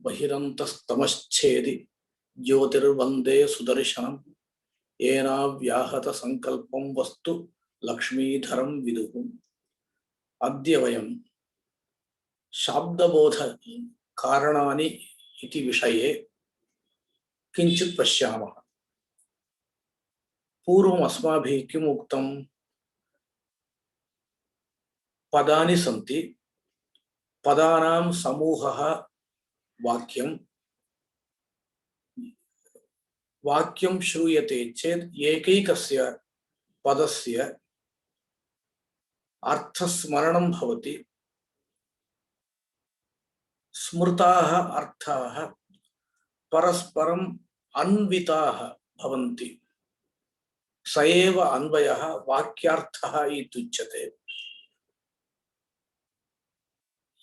बहिरन्तस्तमश्चेदि ज्योतिर्वन्दे सुदर्शनम् येनाव्याहत संकल्पं वस्तु लक्ष्मीधरं विदुः। अद्य वयं शाब्दबोध कारणानि इति विषये किञ्चित् पश्यामः। पूर्वम् अस्माभिः किम् उक्तं? पदानि सन्ति, पदानां समूहः वाक्यं। वाक्यं श्रूयते चेत् एकैकस्य पदस्य अर्थस्मरणं भवति। स्मृताः अर्थाः परस्परम् अन्विताः भवन्ति। स एव अन्वयः वाक्यार्थः इत्युच्यते।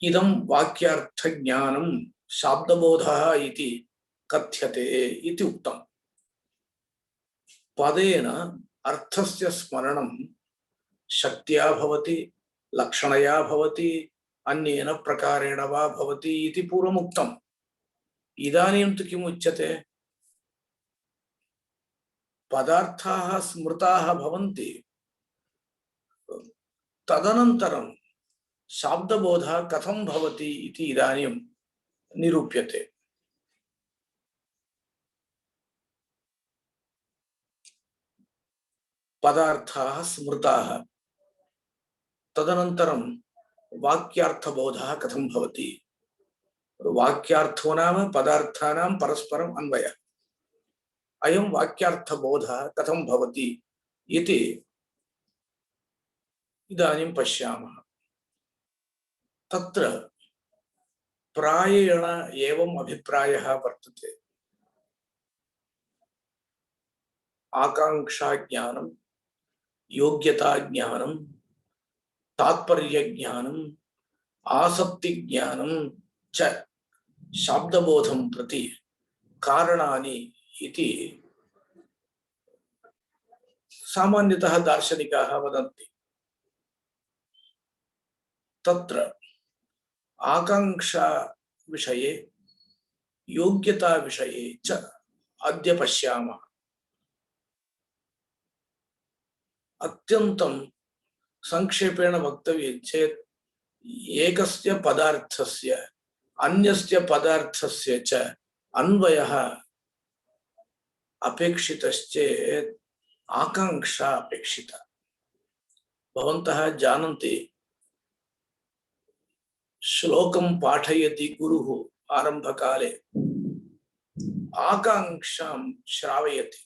इदं वाक्यार्थज्ञानं शाब्दबोधः इति कथ्यते इति उक्तम्। पदेन अर्थस्य स्मरणं शक्त्या भवति, लक्षणया भवति, अन्येन प्रकारेण वा भवति इति पूर्वम् उक्तम्। इदानीं तु किम् उच्यते? पदार्थाः स्मृताः भवन्ति, तदनन्तरं शाब्दबोधः कथं भवति इति इदानीं निरूप्यते। पदार्थाः स्मृताः, तदनन्तरं वाक्यार्थबोधः कथं भवति? वाक्यार्थो नाम पदार्थानां परस्परम् अन्वयः। अयं वाक्यार्थबोधः कथं भवति इति इदानीं पश्यामः। तत्र प्रायेण एवम् अभिप्रायः वर्तते। आकांक्षाज्ञानं, योग्यताज्ञानं, तात्पर्यज्ञानं, आसक्तिज्ञानं च शाब्दबोधं प्रति कारणानि इति सामान्यतः दार्शनिकाः वदन्ति। तत्र आकांक्षा विषये, योग्यता विषये च अद्य पश्यामः। अत्यन्तं संक्षेपेण वक्तव्यं चेत् एकस्य पदार्थस्य अन्यस्य पदार्थस्य च अन्वयः अपेक्षितश्चेत् आकांक्षा अपेक्षिता। भवन्तः जानन्ति, श्लोकं पाठयति गुरुः आरम्भकाले आकांक्षां श्रावयति।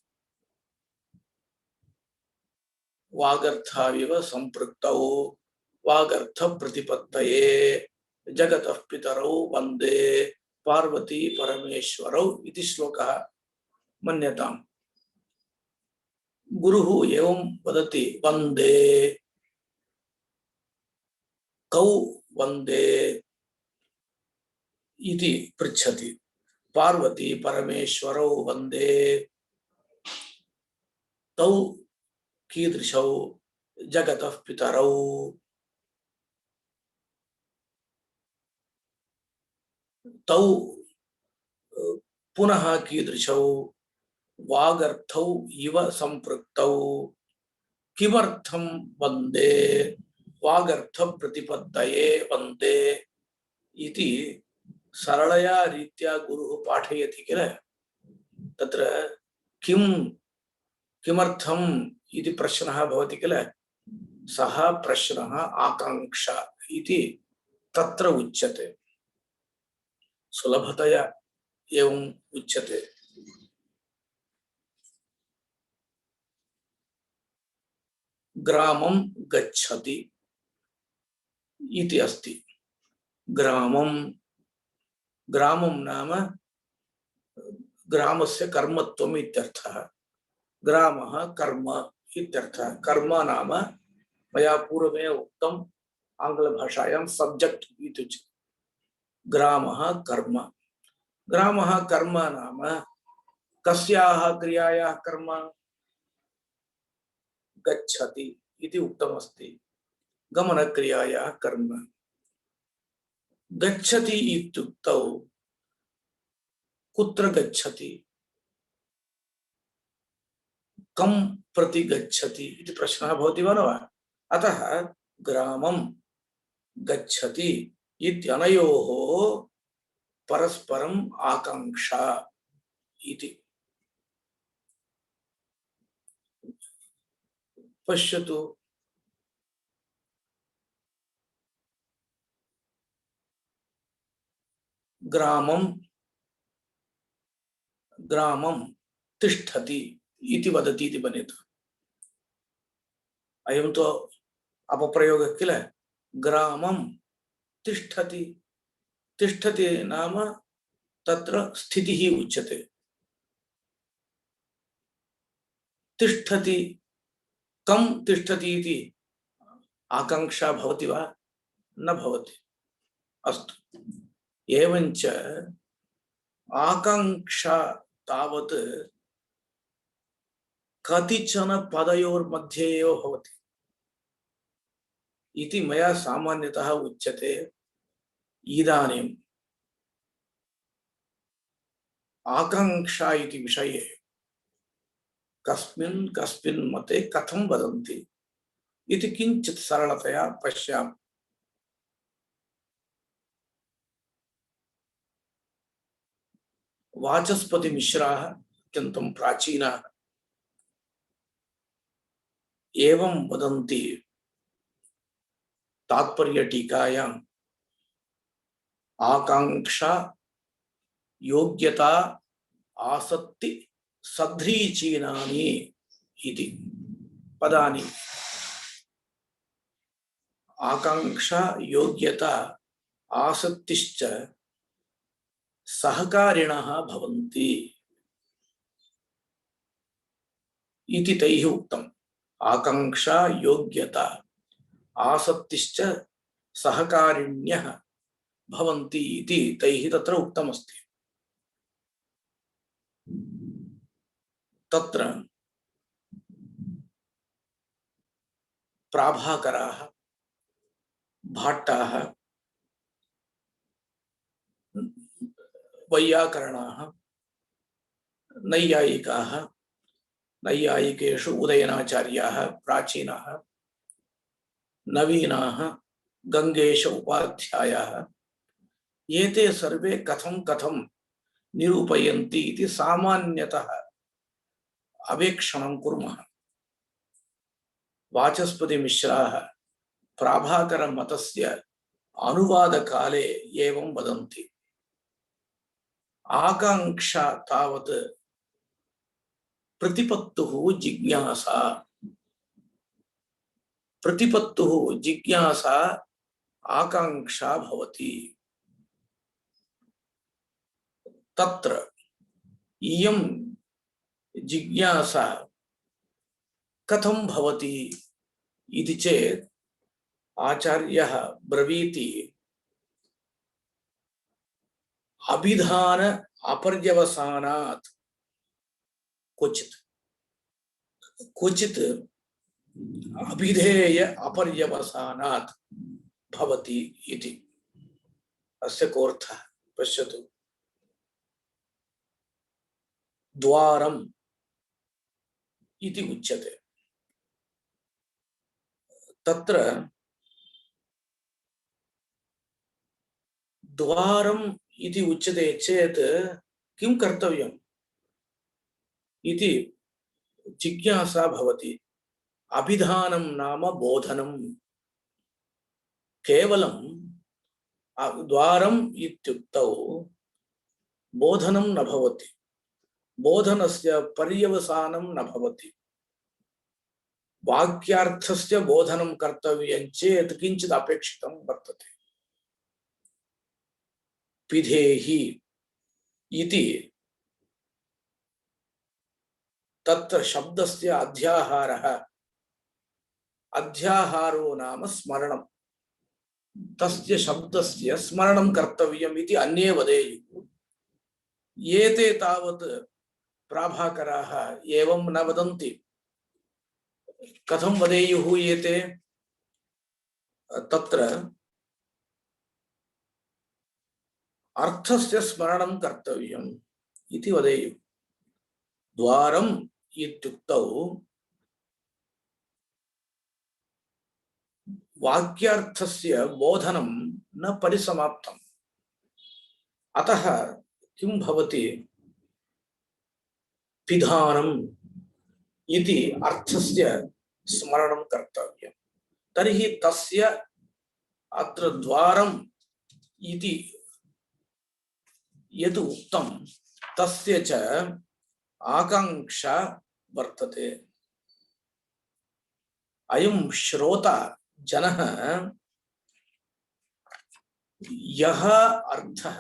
वागर्थाविव सम्पृक्तौ वागर्थ प्रतिपत्तये जगतः पितरौ वन्दे पार्वती परमेश्वरौ इति श्लोकः मन्यताम्। गुरुः एवं वदति, वन्दे, कौ वन्दे इति पृच्छति। पार्वती परमेश्वरौ वन्दे, तौ कीदृशौ? जगतः पितरौ। तौ पुनः कीदृशौ? वागर्थौ इव संपृक्तौ। किमर्थं वन्दे? वागर्थ प्रतिपत्तये वन्दे इति सरलया रीत्या गुरुः पाठयति किल। तत्र किमर्थम् इति प्रश्नः भवति किल। सः प्रश्नः आकांक्षा इति तत्र उच्यते। सुलभतया एवम् उच्यते। ग्रामं गच्छति इति अस्ति। ग्रामं नाम ग्रामस्य कर्मत्वम् इत्यर्थः। ग्रामः कर्म इत्यर्थः। कर्म नाम मया पूर्वमेव उक्तम्, आङ्ग्लभाषायां सब्जेक्ट् इति उच्यते। ग्रामः कर्म। ग्रामः कर्म नाम कस्याः क्रियायाः कर्म? गच्छति इति उक्तमस्ति। गमनक्रियायाः कर्म। गच्छति इत्युक्तौ कुत्र गच्छति, कं प्रति गच्छति इति प्रश्नः भवति वा न वा? अतः ग्रामं गच्छति इत्यनयोः परस्परम् आकांक्षा इति। पश्यतु, ग्रामं ग्रामं तिष्ठति इति वदति इति बनेत। अयं तो अपप्रयोगः किल। ग्रामं तिष्ठति, तिष्ठति नाम तत्र स्थितिः उच्यते। तिष्ठति, कं तिष्ठति इति आकांक्षा भवति वा? न भवति। अस्तु, एवञ्च आकांक्षा तावत् कतिचन पदयोर्मध्ये एव भवति इति मया सामान्यतः उच्यते। इदानीम् आकांक्षा इति विषये कस्मिन् कस्मिन् मते कथं वदन्ति इति किञ्चित् सरलतया पश्यामः। वाचस्पतिमिश्राः अत्यन्तं प्राचीनाः एवं वदन्ति तात्पर्यटीकायाम्। आकांक्षा योग्यता आसक्ति सध्रीचीनानि इति पदानि। आकांक्षा योग्यता आसक्तिश्च सहकारिणः भवन्ति इति तैः उक्तम्। आकांक्षा योग्यता आसक्तिश्च सहकारिण्यः भवन्ति इति तैः तत्र उक्तमस्ति। तत्र प्राभाकराः, भाट्टाः, वैयाकरणाः, नैयायिकाः, नैयायिकेषु उदयनाचार्याः प्राचीनाः, नवीनाः, गंगेश उपाध्यायाः, एते सर्वे कथं कथं निरूपयन्ति इति सामान्यतः अवेक्षणं कुर्मः। वाचस्पतिमिश्राः प्राभाकरमतस्य अनुवादकाले एवं वदन्ति। आकांक्षा तावत् प्रतिपत्तुः जिज्ञासा, प्रतिपत्तुः जिज्ञासा आकांक्षा भवति। तत्र इयं जिज्ञासा कथं भवति इति चेत् आचार्यः ब्रवीति अभिधान अपर्यवसानात् क्वचित् क्वचित् अभिधेय अपर्यवसानात् भवति इति। अस्य कोऽर्थः पश्यतु। द्वारम् इति उच्यते। तत्र द्वारम् इति उच्यते चेत् किं कर्तव्यम् इति जिज्ञासा भवति। अभिधानं नाम बोधनं। केवलं द्वारम् इत्युक्तौ बोधनं न भवति, बोधनस्य पर्यवसानं न भवति। वाक्यार्थस्य बोधनं कर्तव्यं चेत् किञ्चित् अपेक्षितं वर्तते। पिधेहि इति तत्र शब्दस्य अध्याहारः, अध्याहारो नाम स्मरणं। तस्य शब्दस्य स्मरणं कर्तव्यम् इति अन्ये वदेयुः। एते तावत् प्राभाकराः एवं न वदन्ति। कथं वदेयुः एते? तत्र अर्थस्य स्मरणं कर्तव्यम्। इति वदेयुः। द्वारम् इत्युक्तौ वाक्यार्थस्य बोधनं न परिसमाप्तम्। अतः किं भवति, पिधानम् इति अर्थस्य स्मरणं कर्तव्यम्। तर्हि तस्य अत्र द्वारम् इति यद् उक्तं तस्य च आकांक्षा वर्तते। अयं श्रोता जनः यः अर्थः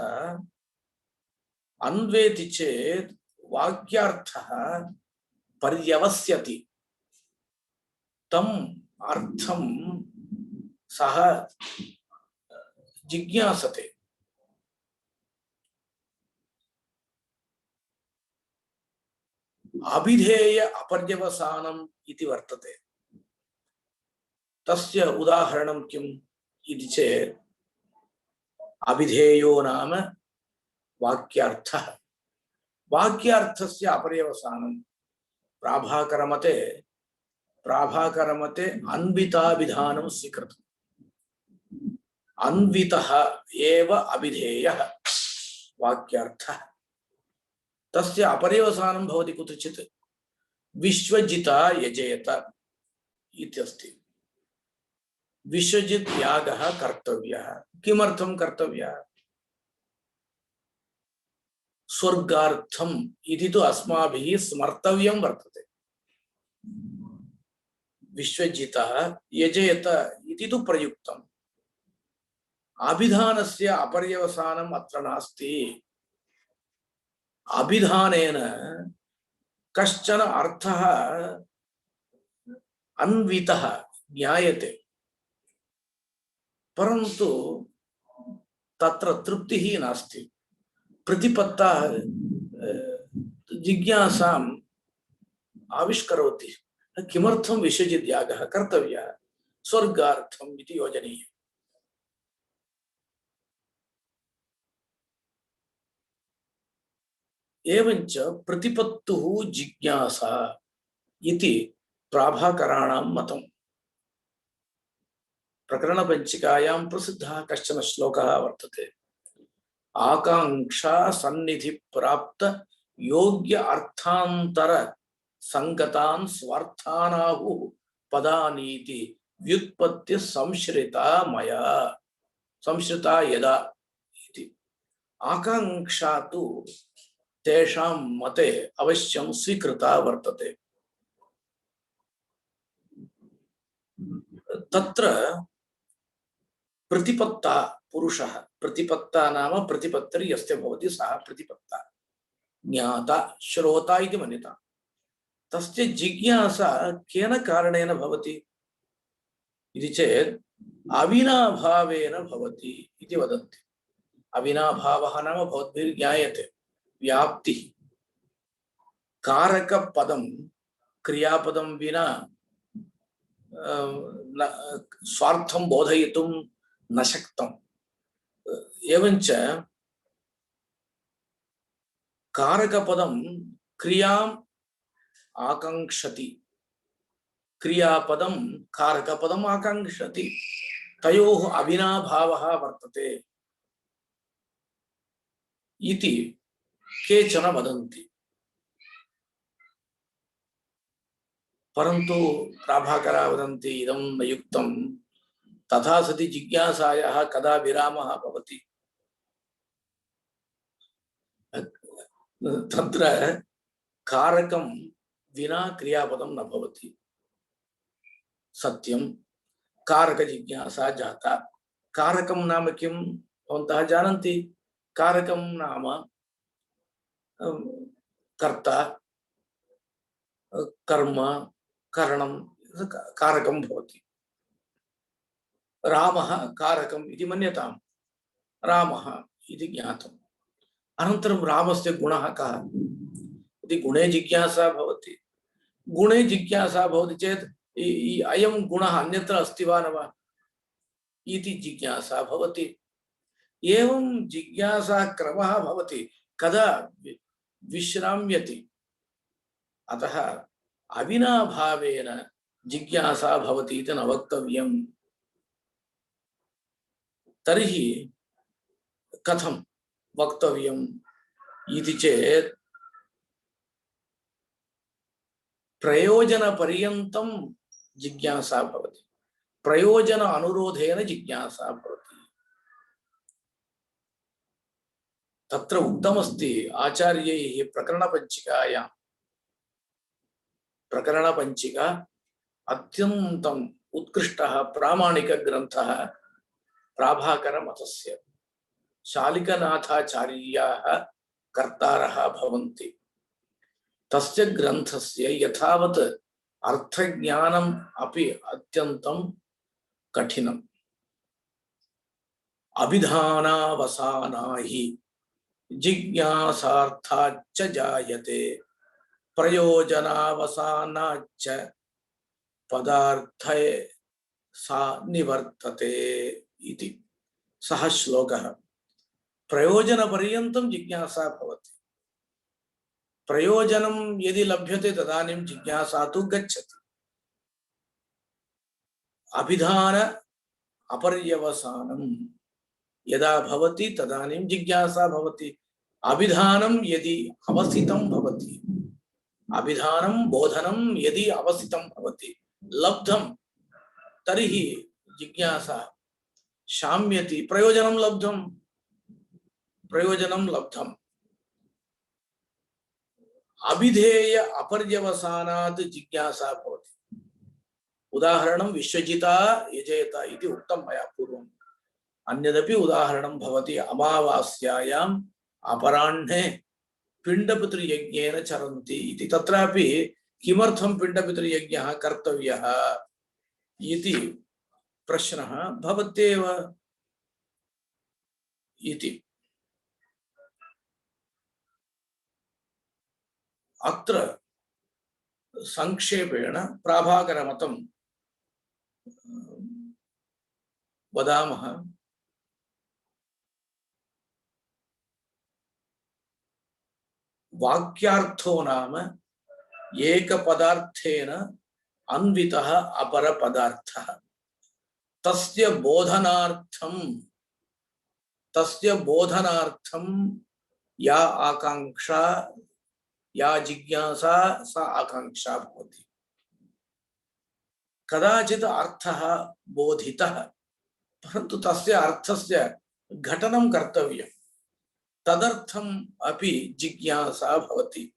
अन्वेति चेत् वाक्यार्थः पर्यवस्यति, तम् अर्थं सः जिज्ञासते। अभिधेय अपर्यवसानम् इति वर्तते। तस्य उदाहरणं किम् इति चेत्, अभिधेयो नाम वाक्यार्थः, वाक्यार्थस्य अपर्यवसानं प्राभाकरमते अन्विताभिधानं स्वीकृतम्। अन्वितः एव अभिधेयः वाक्यार्थः। तस्य अपर्यवसानं भवति कुत्रचित् विश्वजिता यजेत इत्यस्ति। विश्वजित् यागः कर्तव्यः। किमर्थं कर्तव्यः? स्वर्गार्थम् इति तु अस्माभिः स्मर्तव्यं वर्तते। विश्वजितः यजेत इति तु प्रयुक्तम्। अभिधानस्य अपर्यवसानम् अत्र नास्ति। अभिधानेन कश्चन अर्थः अन्वितः ज्ञायते, परन्तु तत्र तृप्तिः नास्ति। प्रतिपत्ता जिज्ञासाम् आविष्करोति। किमर्थं विश्वजित् यागः कर्तव्यः? स्वर्गार्थम् इति योजनीयम्। एवञ्च प्रतिपत्तुः जिज्ञासा इति प्राभाकराणां मतम्। प्रकरणपञ्चिकायां प्रसिद्धः कश्चन श्लोकः वर्तते। आकांक्षा सन्निधि प्राप्त योग्य अर्थांतर संगतान् स्वार्थानाहुः पदानीति व्युत्पत्ति संश्रिता मया संश्रिता यदा इति। आकांक्षा तु तेषां मते अवश्यं स्वीकृता वर्तते। तत्र प्रतिपत्ता पुरुषः, प्रतिपत्ता नाम प्रतिपत्तिर् यस्य भवति सः प्रतिपत्ता, ज्ञाता श्रोता इति मन्यता। तस्य जिज्ञासा केन कारणेन भवति इति चेत् अविनाभावेन भवति इति वदन्ति। अविनाभावः नाम भवद्भिर्ज्ञायते व्याप्तिः। कारकपदं क्रियापदं विना स्वार्थं बोधयितुं न शक्तम्। एवञ्च कारकपदं क्रियाम् आकांक्षति, क्रियापदं कारकपदम् आकांक्षति। तयोः अविनाभावः वर्तते इति केचन वदन्ति। परन्तु प्राभाकरा वदन्ति इदं न युक्तं। तथा सति जिज्ञासायाः कदा विरामः भवति? तत्र कारकं विना क्रियापदं न भवति। सत्यं कारक जिज्ञासा जाता। कारकं नाम किं भवन्तः जानन्ति? कारकं नाम कर्ता, कर्म, करणं कारकं भवति। रामः कारकम् इति मन्यताम्। रामः इति ज्ञातम्। अनन्तरं रामस्य गुणः कः इति गुणे जिज्ञासा भवति। गुणे जिज्ञासा भवति चेत् अयं गुणः अन्यत्र अस्ति वा न वा इति जिज्ञासा भवति। एवं जिज्ञासा क्रमः भवति। कदा विश्राम्यति। अतः अविनाभावेन जिज्ञासा भवति इति न वक्तव्यम्। तर्हि कथं वक्तव्यम् इति चेत् प्रयोजनपर्यन्तं जिज्ञासा भवति, प्रयोजन अनुरोधेन जिज्ञासा भवति। तत्र उक्तमस्ति आचार्यैः प्रकरणपञ्चिकायां, प्रकरणपञ्चिका अत्यन्तम् उत्कृष्टः प्रामाणिकग्रन्थः प्राभाकरमतस्य। शालिकनाथाचार्याः कर्तारः भवन्ति। तस्य ग्रन्थस्य यथावत् अर्थज्ञानम् अपि अत्यन्तं कठिनम्। अभिधानावसाना हि जिज्ञासार्थाच्च जायते, प्रयोजनावसानाच्च पदार्थे सा निवर्तते इति सः श्लोकः। प्रयोजनपर्यन्तं जिज्ञासा भवति, प्रयोजनं यदि लभ्यते तदानीं जिज्ञासा तु गच्छति। अभिधान अपर्यवसानं यदा भवति तदानीं जिज्ञासा भवति। अभिधानं यदि अवसितं भवति, अभिधानं बोधनं यदि अवसितं भवति, लब्धं, तर्हि जिज्ञासा शाम्यति। प्रयोजनं लब्धं, प्रयोजनं लब्धम्। अभिधेय अपर्यवसानात् जिज्ञासा भवति। उदाहरणं विश्वजिता यजेत इति उक्तं मया पूर्वम्। अन्यदपि उदाहरणं भवति। अमावास्यायाम् अपराह्णे पिण्डपितृयज्ञेन चरन्ति इति। तत्रापि किमर्थं पिण्डपितृयज्ञः कर्तव्यः इति प्रश्नः भवत्येव इति। अत्र संक्षेपेण प्राभाकरमतं वदामः। वाक्यार्थो नाम एकपदार्थेन अन्वितः अपरपदार्थः। तस्य बोधनार्थं या आकांक्षा, या जिज्ञासा, सा आकांक्षा भवति। कदाचित् अर्थः बोधितः, परन्तु तस्य अर्थस्य घटनं कर्तव्यं, तदर्थम् अपि जिज्ञासा भवति।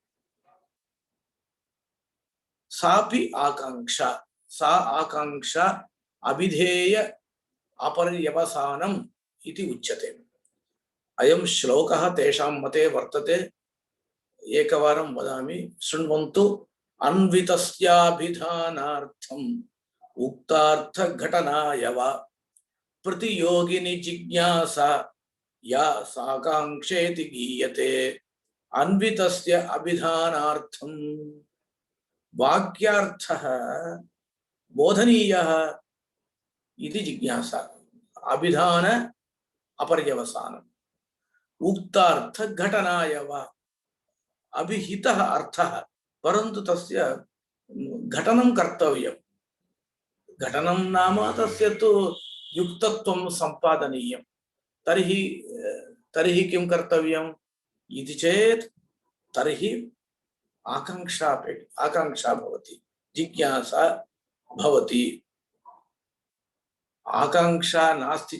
सापि आकांक्षा, सा आकांक्षा अभिधेय अपर्यवसानम् इति उच्यते। अयं श्लोकः तेषां मते वर्तते। एकवारं वदामि, शृण्वन्तु। अन्वितस्याभिधानार्थम् उक्तार्थघटनाय वा प्रतियोगिनि जिज्ञासा या साकांक्षेति गीयते। अन्वितस्य अभिधानार्थं वाक्यार्थः बोधनीयः इति जिज्ञासा। अभिधान अपर्यवसानम् उक्तार्थघटनाय वा, अभिहितः अर्थः, परन्तु तस्य घटनं कर्तव्यम्। घटनं नाम तस्य तु युक्तत्वं सम्पादनीयं। तर्हि किं कर्तव्यम् इति चेत्, तर्हि आकांक्षा भवति, जिज्ञासा भवति। आकांक्षा नास्ति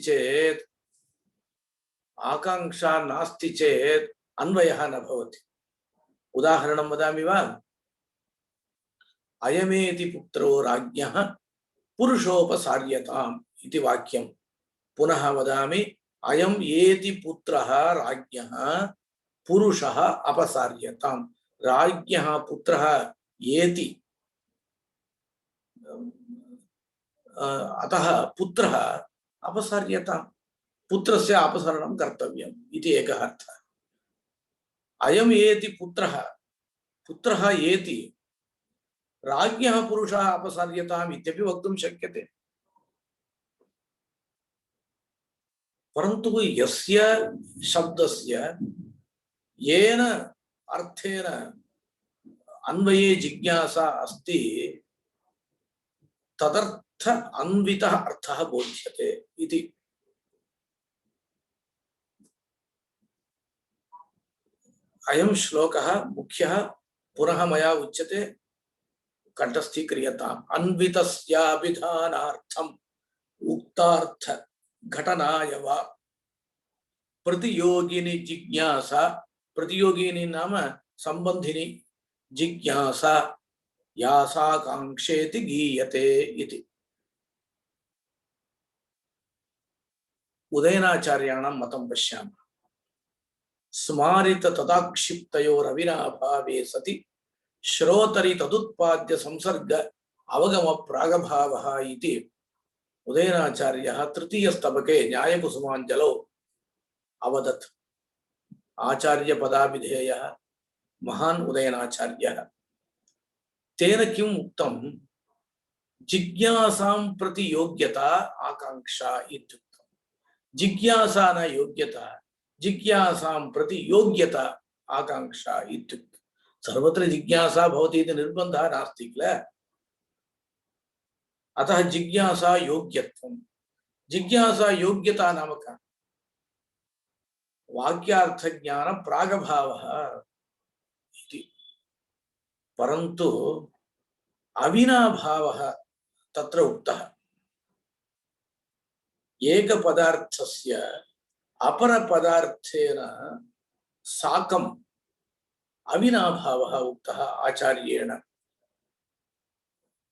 चेत् अन्वयः न भवति। उदाहरणं वदामि वा? अयमेति पुत्रो राज्ञः पुरुषोपसार्यताम् इति वाक्यं। पुनः वदामि, अयम् एति पुत्रः राज्ञः पुरुषः अपसार्यताम्। राज्ञः पुत्रः एति, अतः पुत्रः अपसार्यताम्, पुत्रस्य अपसरणं कर्तव्यम् इति एकः अर्थः। अयम् एति पुत्रः एति राज्ञः पुरुषः अपसार्यताम् इत्यपि वक्तुं शक्यते। परन्तु यस्य शब्दस्य येन अर्थेन अन्वये जिज्ञासा अस्ति तदर्थ अन्वितः अर्थः बोध्यते इति। अयं श्लोकः मुख्यः पुनः मया उच्यते कंठस्थीक्रियताम्। अन्वितस्याभिधानार्थम् उक्तार्थ घटनाय वा प्रतियोगिनी जिज्ञासा, प्रतियोगिनी नाम संबंधिनी, जिज्ञासा यासाकांक्षेति गीयते इति। उदयनाचार्याणां मतं पश्यामः। स्मारित तदाक्षिप्तयोरविनाभावे सति श्रोतरि तदुत्पाद्य संसर्ग अवगम प्रागभावः इति उदयनाचार्यः तृतीयस्तबके न्यायकुसुमाञ्जलौ अवदत्। आचार्य पदाभिधेयः महान् उदयनाचार्यः। तेन किम् उक्तं? जिज्ञासां प्रति योग्यता आकांक्षा इत्युक्तं। जिज्ञासा न योग्यता, जिज्ञासां प्रति योग्यता आकांक्षा इत्युक्तं। सर्वत्र जिज्ञासा भवति इति निर्बन्धः नास्ति किल। अतः जिज्ञासा योग्यत्वं। जिज्ञासा योग्यता नाम का? वाक्यार्थ ज्ञान प्रागभावः इति। परन्तु अविनाभावः तत्र उक्तः। एक पदार्थस्य अपर पदार्थेन साकम् अविनाभावः उक्तः आचार्येण।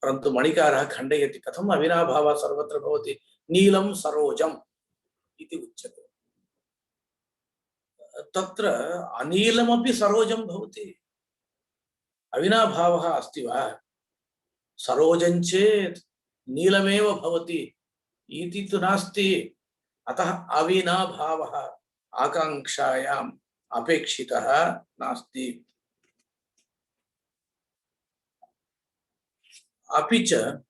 परन्तु मणिकारः खण्डयति। कथम् अविनाभावः सर्वत्र भवति? नीलं सरोजम् इति उच्यते। तत्र अनीलमपि सरोजं भवति। अविनाभावः अस्ति वा? सरोजं चेत् नीलमेव भवति इति तु नास्ति। अतः अविनाभावः आकांक्षायाम् अपेक्षितः नास्ति। अपि च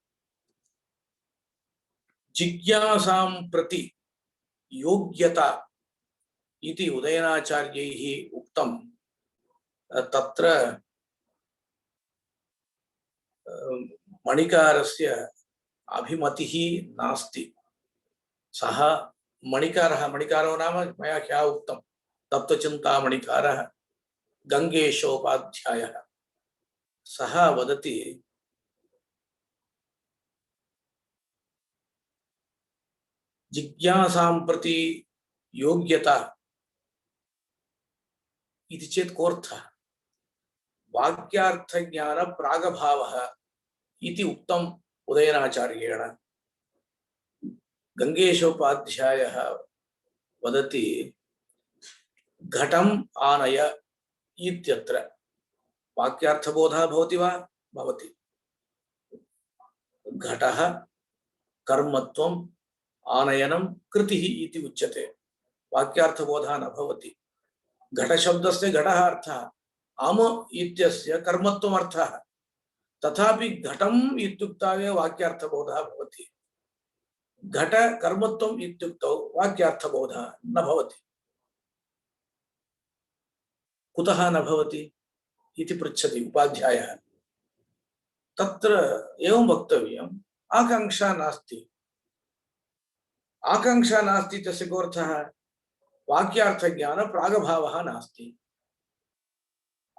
जिज्ञासां प्रति योग्यता इति उदयनाचार्यैः उक्तं। तत्र मणिकारस्य अभिमतिः नास्ति। सः मणिकारो नाम मया ह्यः उक्तं तत्त्वचिन्तामणिकारः गङ्गेशोपाध्यायः। सः वदति जिज्ञासां प्रति योग्यता इति चेत् कोऽर्थः? वाक्यार्थ ज्ञान प्रागभावः इति उक्तम् उदयनाचार्येण। गङ्गेशोपाध्यायः वदति घटम् आनय इत्यत्र वाक्यार्थबोधः भवति वा? भवति। घटः कर्मत्वम् आनयनं कृतिः इति उच्यते। वाक्यार्थबोधः न भवति। घटशब्दस्य घटः अर्थः, आम इत्यस्य कर्मत्वम् अर्थः। तथापि घटम् इत्युक्तावे वाक्यार्थबोधः भवति। घट कर्मत्वम् इत्युक्तौ वाक्यार्थबोधः न भवति। कुतः न भवति इति पृच्छति उपाध्यायः। तत्र एवं वक्तव्यम्, आकांक्षा नास्ति। आकांक्षा नास्ति तस्य कोऽर्थः? वाक्यार्थज्ञान प्रागभावः नास्ति।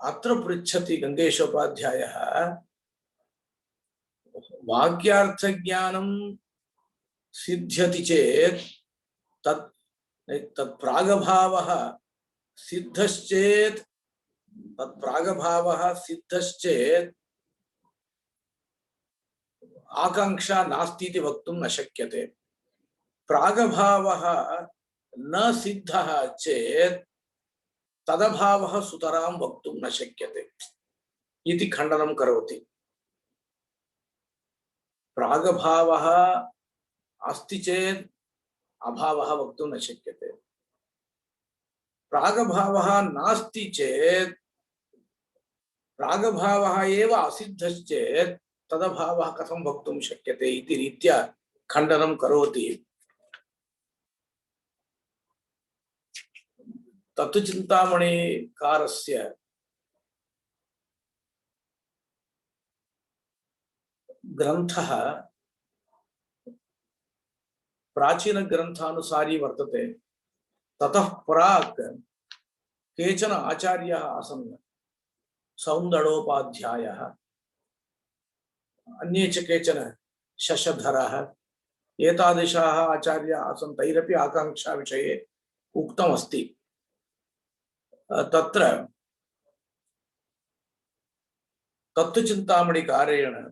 अत्र पृच्छति गङ्गेशोपाध्यायः, वाक्यार्थज्ञानं सिद्ध्यति चेत् तत् प्रागभावः सिद्धश्चेत्, तत् प्रागभावः सिद्धश्चेत् आकांक्षा नास्ति इति वक्तुं न शक्यते। प्रागभावः न सिद्धः चेत् तदभावः सुतरां वक्तुं न शक्यते इति खण्डनं करोति। प्रागभावः अस्ति चेत् अभावः वक्तुं न शक्यते। प्रागभावः नास्ति चेत्, प्रागभावः एव असिद्धश्चेत् तदभावः कथं वक्तुं शक्यते इति रीत्या खण्डनं करोति। तत्त्वचिन्तामणिकारस्य ग्रन्थः प्राचीनग्रन्थानुसारी वर्तते। ततः प्राक् केचन आचार्याः आसन्, सौन्दरोपाध्यायः, अन्ये च केचन शशधरः, एतादृशाः आचार्याः आसन्। तैरपि आकाङ्क्षा विषये उक्तमस्ति। तत्र तत्त्वचिन्तामणिकारेण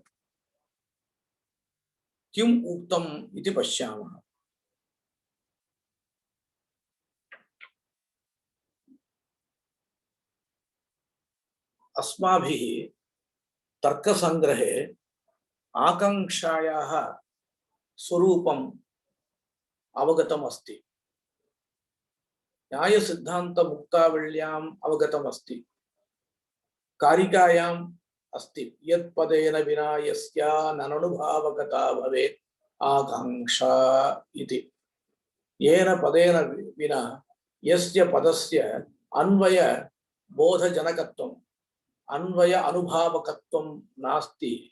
किम् उक्तम् इति पश्यामः। अस्माभिः तर्कसङ्ग्रहे आकाङ्क्षायाः स्वरूपम् अवगतम् अस्ति। न्यायसिद्धान्तमुक्तावल्याम् अवगतम् अस्ति। कारिकायाम् अस्ति, यत्पदेन विना यस्या नननुभावकता भवेत् आकाङ्क्षा इति। येन पदेन विना यस्य पदस्य अन्वय बोधजनकत्वम्, अन्वय अनुभावकत्वं नास्ति,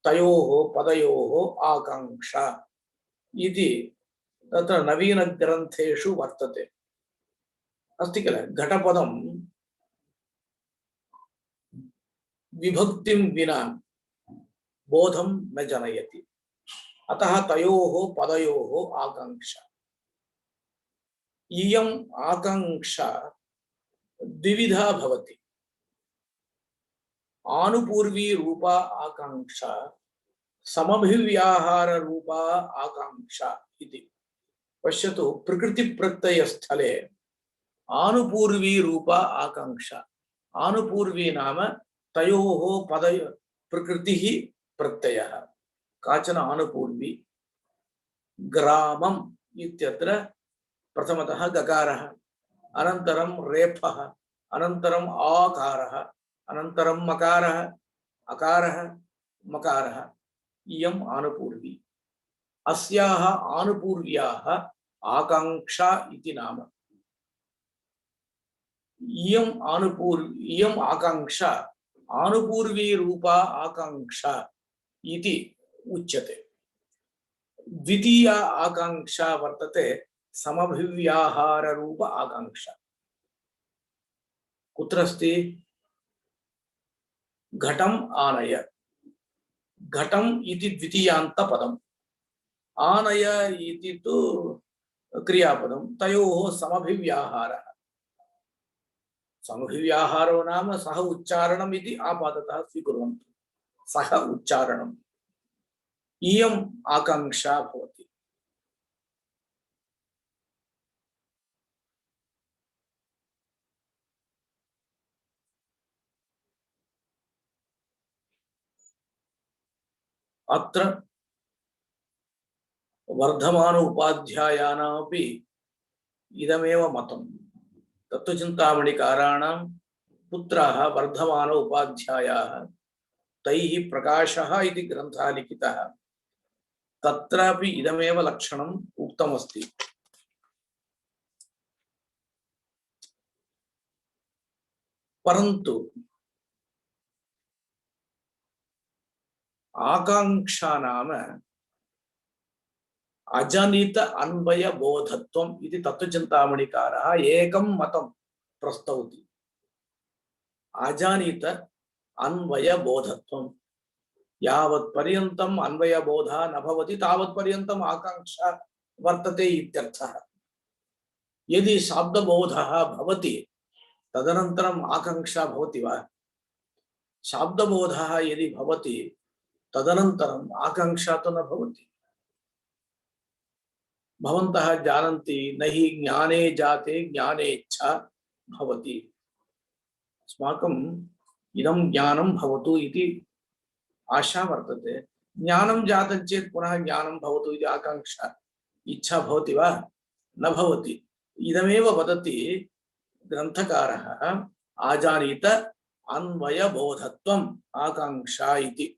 तयोः पदयोः आकाङ्क्षा इति तत्र नवीनग्रन्थेषु वर्तते। अस्ति किल, घटपदं विभक्तिं विना बोधं न जनयति, अतः तयोः पदयोः आकाङ्क्षा। इयम् आकाङ्क्षा द्विविधा भवति। आनुपूर्वी रूपा आकाङ्क्षा, समभिव्याहार रूपा आकाङ्क्षा इति। पश्यतु, प्रकृतिप्रत्ययस्थले आनुपूर्वी रूपा आकाङ्क्षा। आनुपूर्वी नाम तयोः पद प्रकृतिः प्रत्ययः। काचन आनुपूर्वी ग्रामम् इत्यत्र प्रथमतः गकारः, अनन्तरं रेफः, अनन्तरम् आकारः, अनन्तरं मकारः, अकारः, मकारः। इयम् आनुपूर्वी। अस्याः आनुपूर्व्याः आकाङ्क्षा इति नाम। इयम् आकाङ्क्षा आनुपूर्वी रूपा आकाङ्क्षा इति उच्यते। द्वितीया आकाङ्क्षा वर्तते समभिव्याहार रूप आकाङ्क्षा। कुत्र अस्ति? घटम् आनय। घटम् इति द्वितीयान्तपदम्, आनय इति तु क्रियापदं। तयोः समभिव्याहारः। समभिव्याहारो नाम सह उच्चारणम् इति आपाततः स्वीकुर्वन्तु। सह उच्चारणम्। इयम् आकाङ्क्षा भवति। अत्र वर्धमान उपाध्यायानामपि इदमेव मतं। तत्त्वचिन्तामणिकाराणां पुत्राः वर्धमान उपाध्यायाः, तैः प्रकाशः इति ग्रन्थः लिखितः। तत्रापि इदमेव लक्षणम् उक्तमस्ति। परन्तु आकाङ्क्षा नाम अजनित अन्वय बोधत्वम् इति तत्त्वचिन्तामणिकारः एकं मतं प्रस्तौति। अजनित अन्वय बोधत्वम्। यावत् पर्यन्तम् अन्वय बोधः न भवति तावत् पर्यन्तम् आकाङ्क्षा वर्तते इत्यर्थः। यदि शाब्दबोधः भवति तदनन्तरम् आकाङ्क्षा भवति वा? शाब्दबोधः यदि भवति तदनन्तरम् आकाङ्क्षा तु न भवति। भवन्तः जानन्ति, न हि ज्ञाने जाते ज्ञाने इच्छा भवति। अस्माकम् इदं ज्ञानं भवतु इति आशा वर्तते। ज्ञानं जातं चेत् पुनः ज्ञानं भवतु इति आकाङ्क्षा, इच्छा भवति वा? न भवति। इदमेव वदति ग्रन्थकारः, आजानीत अन्वय बोधत्वम् आकाङ्क्षा इति।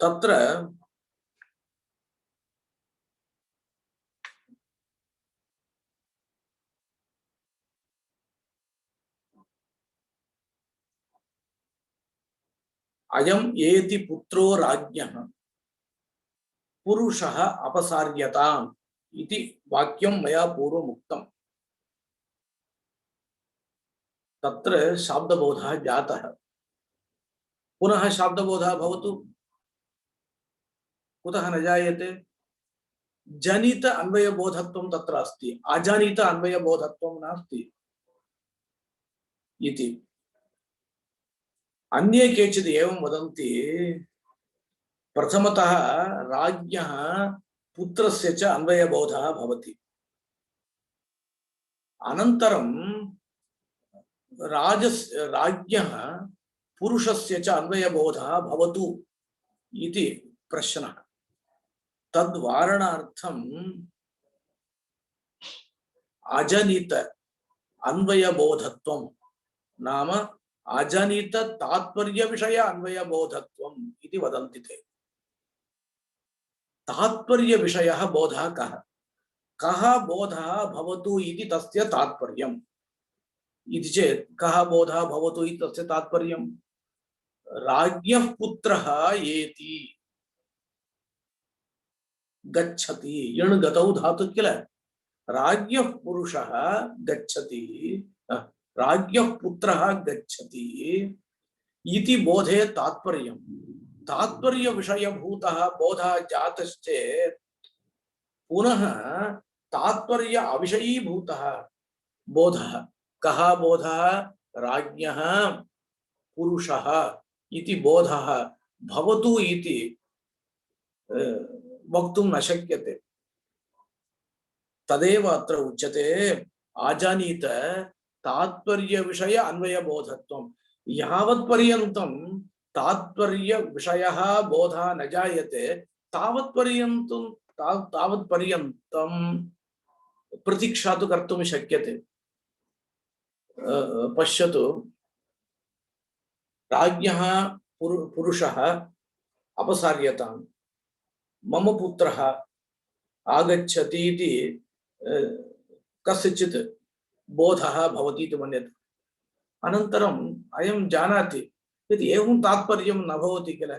तत्र अयम एति पुत्रो राज्ञः पुरुषः अपसार्यताम् इति वाक्यं मया पूर्वमुक्तम्। तत्र शाब्दबोधः जातः। पुनः शाब्दबोधः भवतु, कुतः न जायते? जनित अन्वयबोधत्वं तत्र अस्ति, अजनित अन्वयबोधत्वं नास्ति इति। अन्ये केचित् एवं वदन्ति, प्रथमतः राज्ञः पुत्रस्य च अन्वयबोधः भवति, अनन्तरं राज्ञः पुरुषस्य च अन्वयबोधः भवतु इति प्रश्नः। तद्वारणार्थम् अजनित अन्वयबोधत्वं नाम अजनित तात्पर्य विषय अन्वयबोधत्वम् इति वदन्ति ते। तात्पर्य विषयः बोधः कः? कः बोधः भवतु इति तस्य तात्पर्यम् इति चेत् कः बोधः भवतु इति तस्य तात्पर्यम्? राज्ञः पुत्रः एति गच्छति, यण् गतौ धातु किल, राज्ञः पुरुषः गच्छति, राज्ञः पुत्रः गच्छति इति बोधे तात्पर्यं। तात्पर्य विषयभूतः बोधः जातश्चेत् पुनः तात्पर्य अविषयीभूतः बोधः कः? बोधः राज्ञः पुरुषः इति बोधः भवतु इति वक्तुं न शक्यते। तदेव अत्र उच्यते आजानीत तात्पर्य विषय अन्वयबोधत्वं। यावत्पर्यन्तं तात्पर्य विषयः बोधः न जायते तावत्पर्यन्तं प्रतीक्षा तु कर्तुं शक्यते। पश्यतु, राज्ञः पुरुषः अपसार्यतां, मम पुत्रः आगच्छति इति कस्यचित् बोधः भवति इति मन्यते। अनन्तरम् अयं जानाति यत् एवं तात्पर्यं न भवति किल,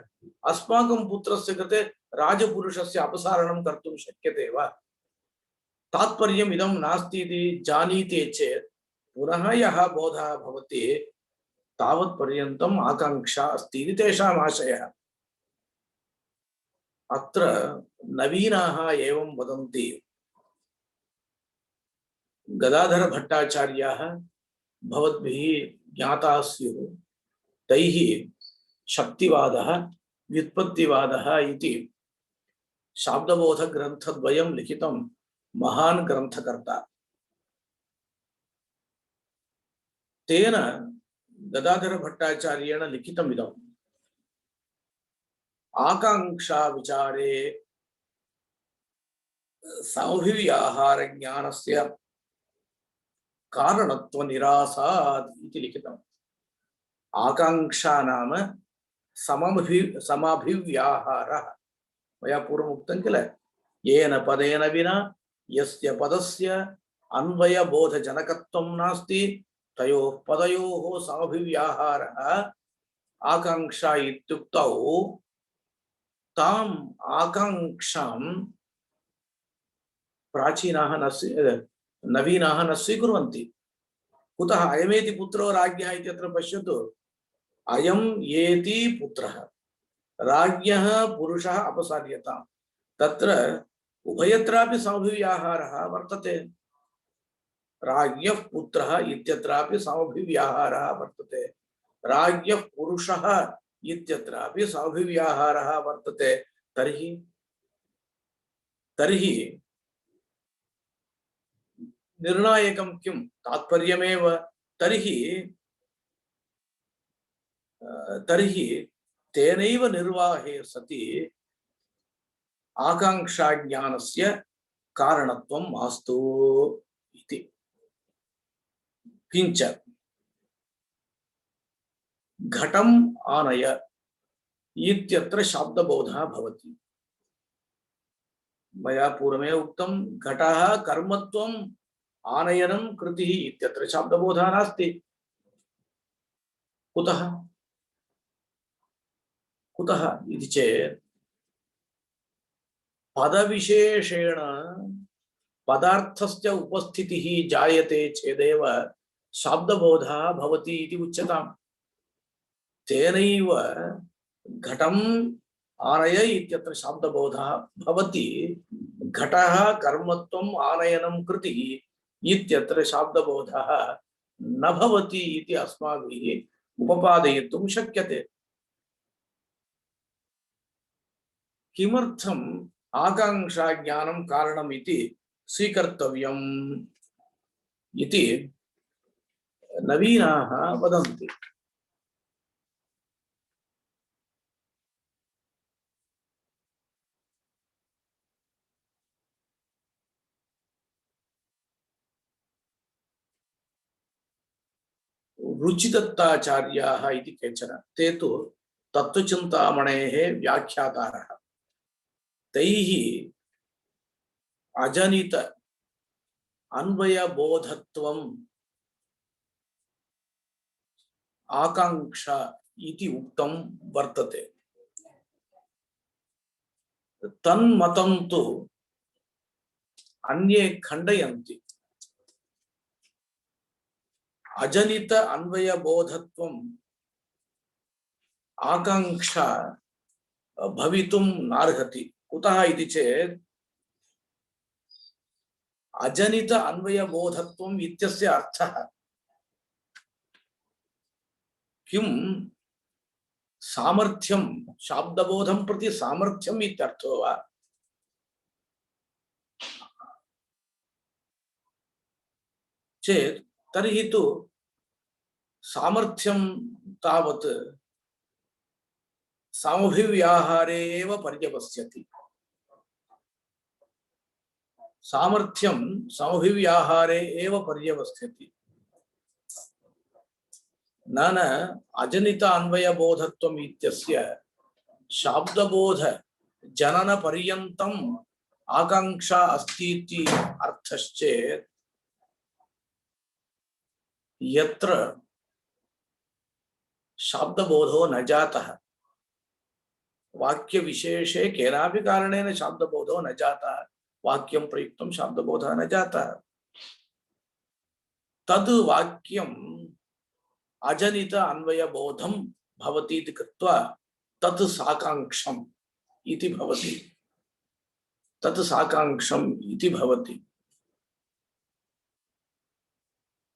अस्माकं पुत्रस्य कृते राजपुरुषस्य अपसारणं कर्तुं शक्यते वा? तात्पर्यम् इदं नास्ति इति जानीते चेत् पुनः यः बोधः भवति तावत्पर्यन्तम् आकाङ्क्षा अस्ति इति तेषाम् आशयः। अत्र नवीनाः एवं वदन्ति, गदाधर भट्टाचार्याः भवद्भिः ज्ञाताः स्युः, तैः शक्तिवादः व्युत्पत्तिवादः इति शाब्दबोधग्रन्थद्वयं लिखितं महान् ग्रन्थकर्ता। तेन गदाधर भट्टाचार्येण लिखितम् इदम् आकांक्षा विचारे समभिव्याहार ज्ञानस्य कारणत्व निरासात् इति लिखितम्। आकांक्षा नाम समाभिव्याहारः। मया पूर्वमुक्तं किल, येन पदेन विना यस्य पदस्य अन्वयबोधजनकत्वं नास्ति तयोः पदयोः समभिव्याहारः आकांक्षा इत्युक्तौ ताम् आकांक्षां प्राचीनाः नवीनाः न स्वीकुर्वन्ति। कुतः? अयमेति पुत्रो राज्ञः इत्यत्र पश्यतु, अयम् एति पुत्रः, राज्ञः पुरुषः अपसार्यताम्। तत्र उभयत्रापि समभिव्याहारः वर्तते। राज्ञः पुत्रः इत्यत्रापि समभिव्याहारः वर्तते, राज्ञः पुरुषः इत्यत्रापि समभिव्याहारः वर्तते। तर्हि निर्णायकं किं? तात्पर्यमेव। तर्हि तेनैव निर्वाहे सति आकांक्षा ज्ञानस्य कारणत्वं मास्तु इति। किंच घटम् आनय इत्यत्र शाब्दबोधः भवति। मया पूर्वमेव उक्तं, घटः कर्मत्वम् आनयनं कृतिः इत्यत्र शाब्दबोधः नास्ति। कुतः? कुतः इति चेत् पदविशेषेण पदार्थस्य उपस्थितिः जायते चेदेव शाब्दबोधः भवति इति उच्यताम्। तेनैव घटम् आनय इत्यत्र शाब्दबोधः भवति। घटः कर्मत्वम् आनयनं कृतिः इत्यत्र शाब्दबोधः न भवति इति अस्माभिः उपपादयितुं शक्यते। किमर्थम् आकांक्षा ज्ञानं कारणम् इति स्वीकर्तव्यम् इति नवीनाः वदन्ति। रुचिदत्ताचार्याः इति केचन, ते तु तत्त्वचिन्तामणेः व्याख्यातारः। तैः अजनित अन्वयबोधत्वम् आकांक्षा इति उक्तं वर्तते। तन्मतं तु अन्ये खण्डयन्ति। अजनित अन्वयबोधत्वम् आकांक्षा भवितुं नार्हति। कुतः इति चेत् अजनित अन्वयबोधत्वम् इत्यस्य अर्थः किं? सामर्थ्यं, शाब्दबोधं प्रति सामर्थ्यम् इत्यर्थो वा? चेत् तर्हि तु सामर्थ्यं तावत् समभिव्याहारे एव पर्यवस्यति। सामर्थ्यं समभिव्याहारे एव पर्यवस्यति। न अजनित अन्वयबोधत्वम् इत्यस्य शाब्दबोध जनन पर्यन्तम् आकांक्षा अस्ति इति अर्थश्चेत् यत्र शाब्दबोधो न जातः, वाक्य विशेषे केनापि कारणेन शाब्दबोधो न जातः, वाक्यं प्रयुक्तं शाब्दबोधः न जातः, तद् वाक्यम् अजनित अन्वयबोधं भवति इति कृत्वा तत् साकांक्षम् इति भवति। तत् साकांक्षम् इति भवति।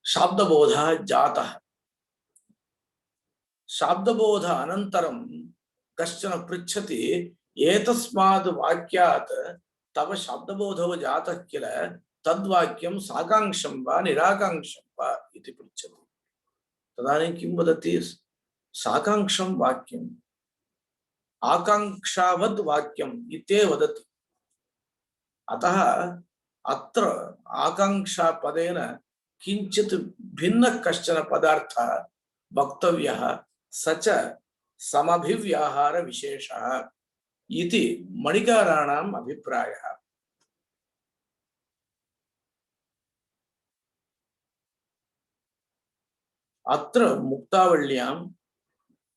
शाब्दबोधः जातः। शाब्दबोध अनन्तरं कश्चन पृच्छति, एतस्माद् वाक्यात् तव शाब्दबोधो जातः किल, तद्वाक्यं साकांक्षं वा निराकांक्षं वा इति पृच्छति। तदानीं किं वदति? साकांक्षं वाक्यम् आकांक्षावद् वाक्यम् इत्येव वदति। अतः अत्र आकांक्षा पदेन किंचित् भिन्नः कश्चन पदार्थः वक्तव्यः, स च समभिव्याहार विशेषः इति मणिकाराणाम् अभिप्रायः। अत्र मुक्तावल्यां,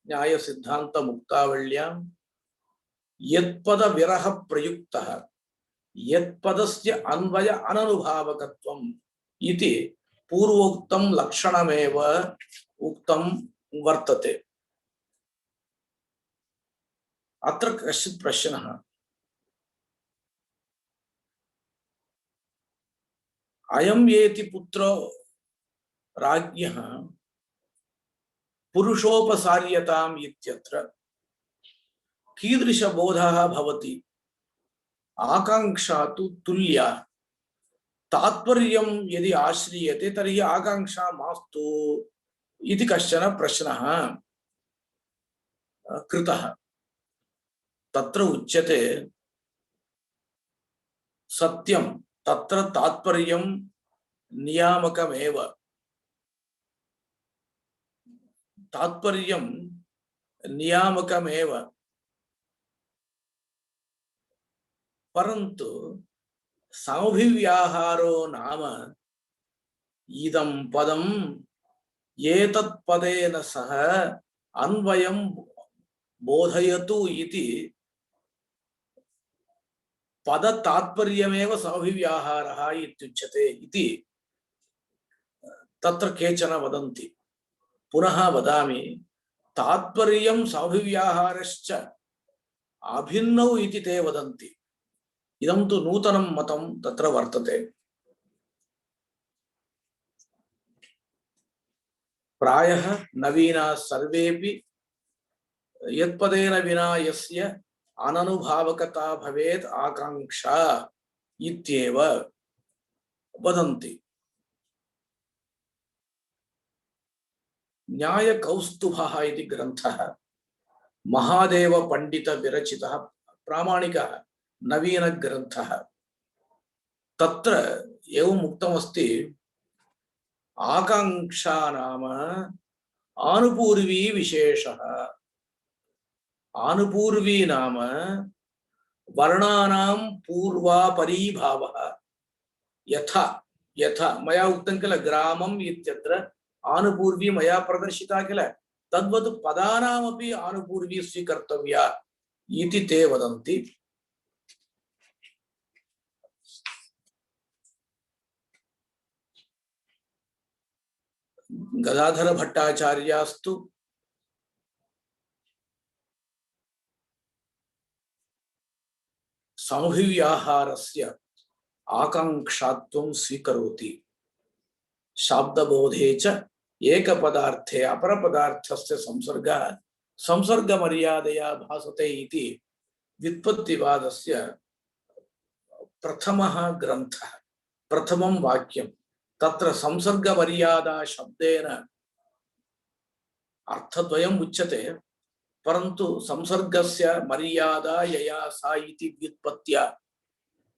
न्याय सिद्धांत मुक्तावल्यां यत्पद विरह प्रयुक्तः यत्पदस्य अन्वय अननुभावकत्वम् इति पूर्वोक्तं लक्षणमेव उक्तं वर्तते। अत्र कश्चित् प्रश्नः, अयं येति पुत्रो राज्ञः पुरुषोपसार्यताम् इत्यत्र कीदृशबोधः भवति? आकांक्षा तु तुल्या, तात्पर्यं यदि आश्रीयते तर्हि आकांक्षा मास्तु इति कश्चन प्रश्नः कृतः। तत्र उच्यते सत्यं, तत्र तात्पर्यं नियामकमेव। तात्पर्यं नियामकमेव, परन्तु समभिव्याहारो नाम इदं पदम् एतत् पदेन सह अन्वयं बोधयतु इति पदतात्पर्यमेव समभिव्याहारः इत्युच्यते इति तत्र केचन वदन्ति। पुनः वदामि, तात्पर्यं समभिव्याहारश्च अभिन्नौ इति ते वदन्ति। इदं तु नूतनं मतं तत्र वर्तते। प्रायः नवीनाः सर्वेपि यत्पदेन विना यस्य अननुभावकता भवेत् आकांक्षा इत्येव वदन्ति। न्यायकौस्तुभः इति ग्रन्थः महादेव पंडित विरचितः प्रामाणिकः नवीनग्रन्थः। तत्र एवम् उक्तमस्ति, आकांक्षा नाम आनुपूर्वी विशेषः। आनुपूर्वी नाम वर्णानां पूर्वापरीभावः। यथा यथा मया उक्तं किल, ग्रामम् इत्यत्र आनुपूर्वी मया प्रदर्शिता किल, तद्वत् पदानामपि आनुपूर्वी स्वीकर्तव्या इति ते वदन्ति। गदाधर भट्टाचार्यास्तु समभिव्याहारस्य आकांक्षात्वं स्वीकरोति। शाब्दबोधे च एकपदार्थे अपरपदार्थस्य संसर्गः संसर्गमर्यादया भासते इति व्युत्पत्तिवादस्य प्रथमः ग्रन्थः, प्रथमं वाक्यं। तत्र संसर्गमर्यादा शब्देन अर्थद्वयम् उच्यते, परन्तु संसर्गस्य मर्यादा यया सा इति व्युत्पत्त्या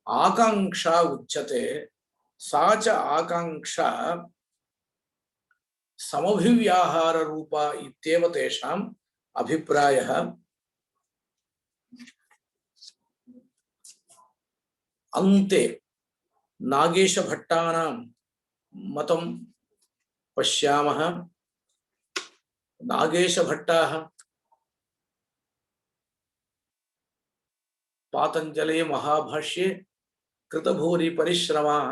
आकांक्षा उच्यते। सा च आकांक्षा समभिव्याहार रूपा इत्येव तेषाम् अभिप्रायः। अन्ते नागेशभट्टानां मतं पश्यामः। नागेशभट्टाः पातंजलि महाभाष्ये कृतभूरि परिश्रमाः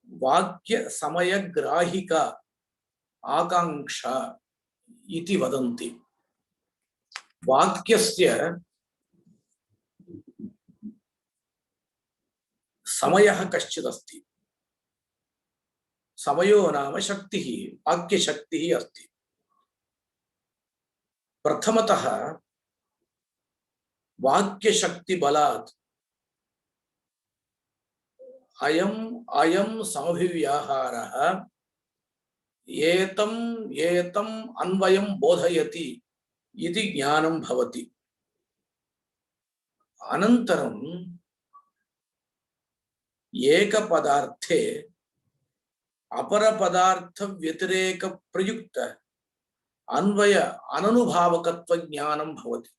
वाक्य समयग्राहिका आकांक्षा इति वदन्ति। वाक्यस्य समयः कश्चिदस्ति। समयो नाम शक्तिः, वाक्यशक्तिः अस्ति। प्रथमतः वाक्यशक्तिबलात् अयं समभिव्याहारः एतम् अन्वयं बोधयति इति ज्ञानं भवति। अनन्तरम् एकपदार्थे अपरपदार्थ व्यतिरेक प्रयुक्त अन्वय अननुभावकत्व ज्ञानं भवति।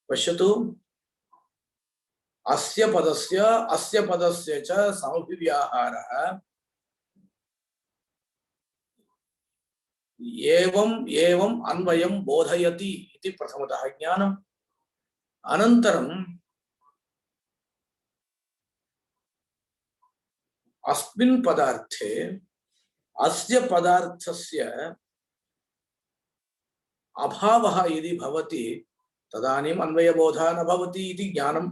पश्यतु, अस्य पदस्य च समभिव्याहारः एवम् अन्वयं बोधयति इति प्रथमतः ज्ञानम्। अनन्तरम् अस्मिन् पदार्थे अस्य पदार्थस्य अभावः यदि भवति तदानीम् अन्वयबोधः न भवति इति ज्ञानं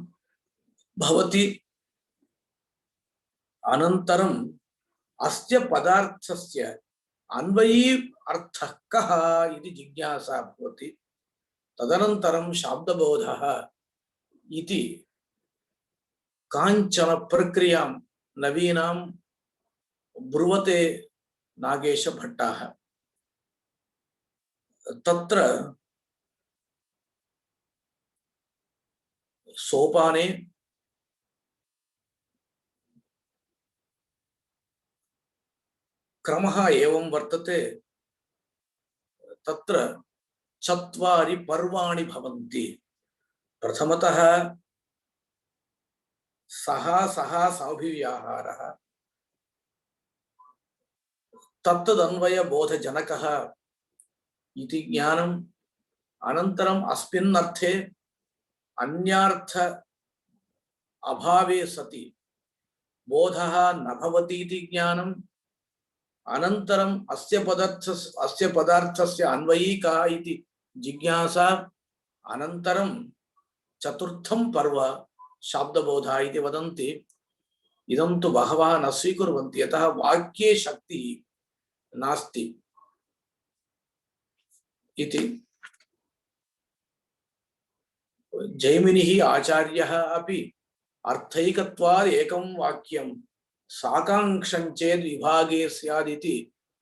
भवति। अनन्तरम् अस्य पदार्थस्य अन्वयी अर्थः कः इति जिज्ञासा भवति। तदनन्तरं शाब्दबोधः इति काञ्चन प्रक्रियां नवीनां ब्रुवते नागेशभट्टाः। तत्र सोपाने क्रमः एवं वर्तते। तत्र चत्वारि पर्वाणि भवन्ति। प्रथमतः सः समभिव्याहारः, तत्तदन्वयबोधजनकः इति ज्ञानम्। अनन्तरम् अस्मिन् अर्थे अन्यार्थ अभावे सति बोधः न भवति इति ज्ञानम् अनन्तरम् अस्य पदार्थस्य अन्वयी कः इति जिज्ञासा अनन्तरं चतुर्थं पर्व शाब्दबोधः इति वदन्ति। इदं तु बहवः न स्वीकुर्वन्ति यतः वाक्ये शक्तिः नास्ति इति। जैमिनिः आचार्यः अपि अर्थैकत्वात् एकं वाक्यं साकाङ्क्षं चेद् विभागे स्यादिति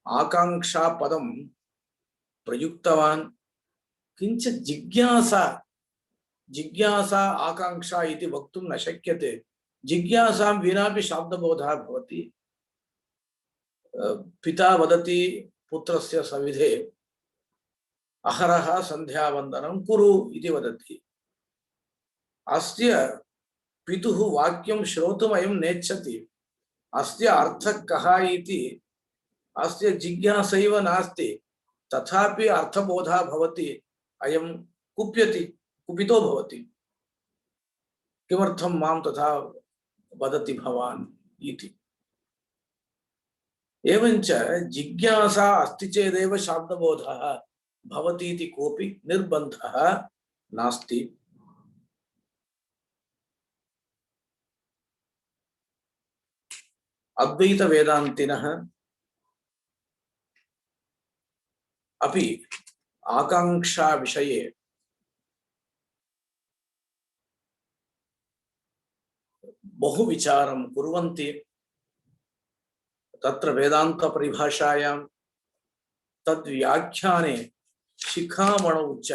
आकाङ्क्षा पदं प्रयुक्तवान्। किञ्चित् जिज्ञासा आकाङ्क्षा इति वक्तुं न शक्यते। जिज्ञासां विनापि शाब्दबोधः भवति। पिता वदति पुत्रस्य सविधे अहरः सन्ध्यावन्दनं कुरु इति वदति। अस्य पितुः वाक्यं श्रोतुम् अयं नेच्छति। अस्य अर्थः कः इति अस्य जिज्ञासैव नास्ति। तथापि अर्थबोधः भवति। अयं कुपितो भवति। किमर्थं मां तथा वदति भवान् इति। एवञ्च जिज्ञासा अस्ति चेदेव शाब्दबोधः भवति इति कोऽपि निर्बन्धः नास्ति। अद्वैत वेदान्तिनः अपि आकाङ्क्षा विषये बहु विचारं कुर्वन्ति। तत्र वेदान्त परिभाषायां तद्व्याख्याने शिखामणौ च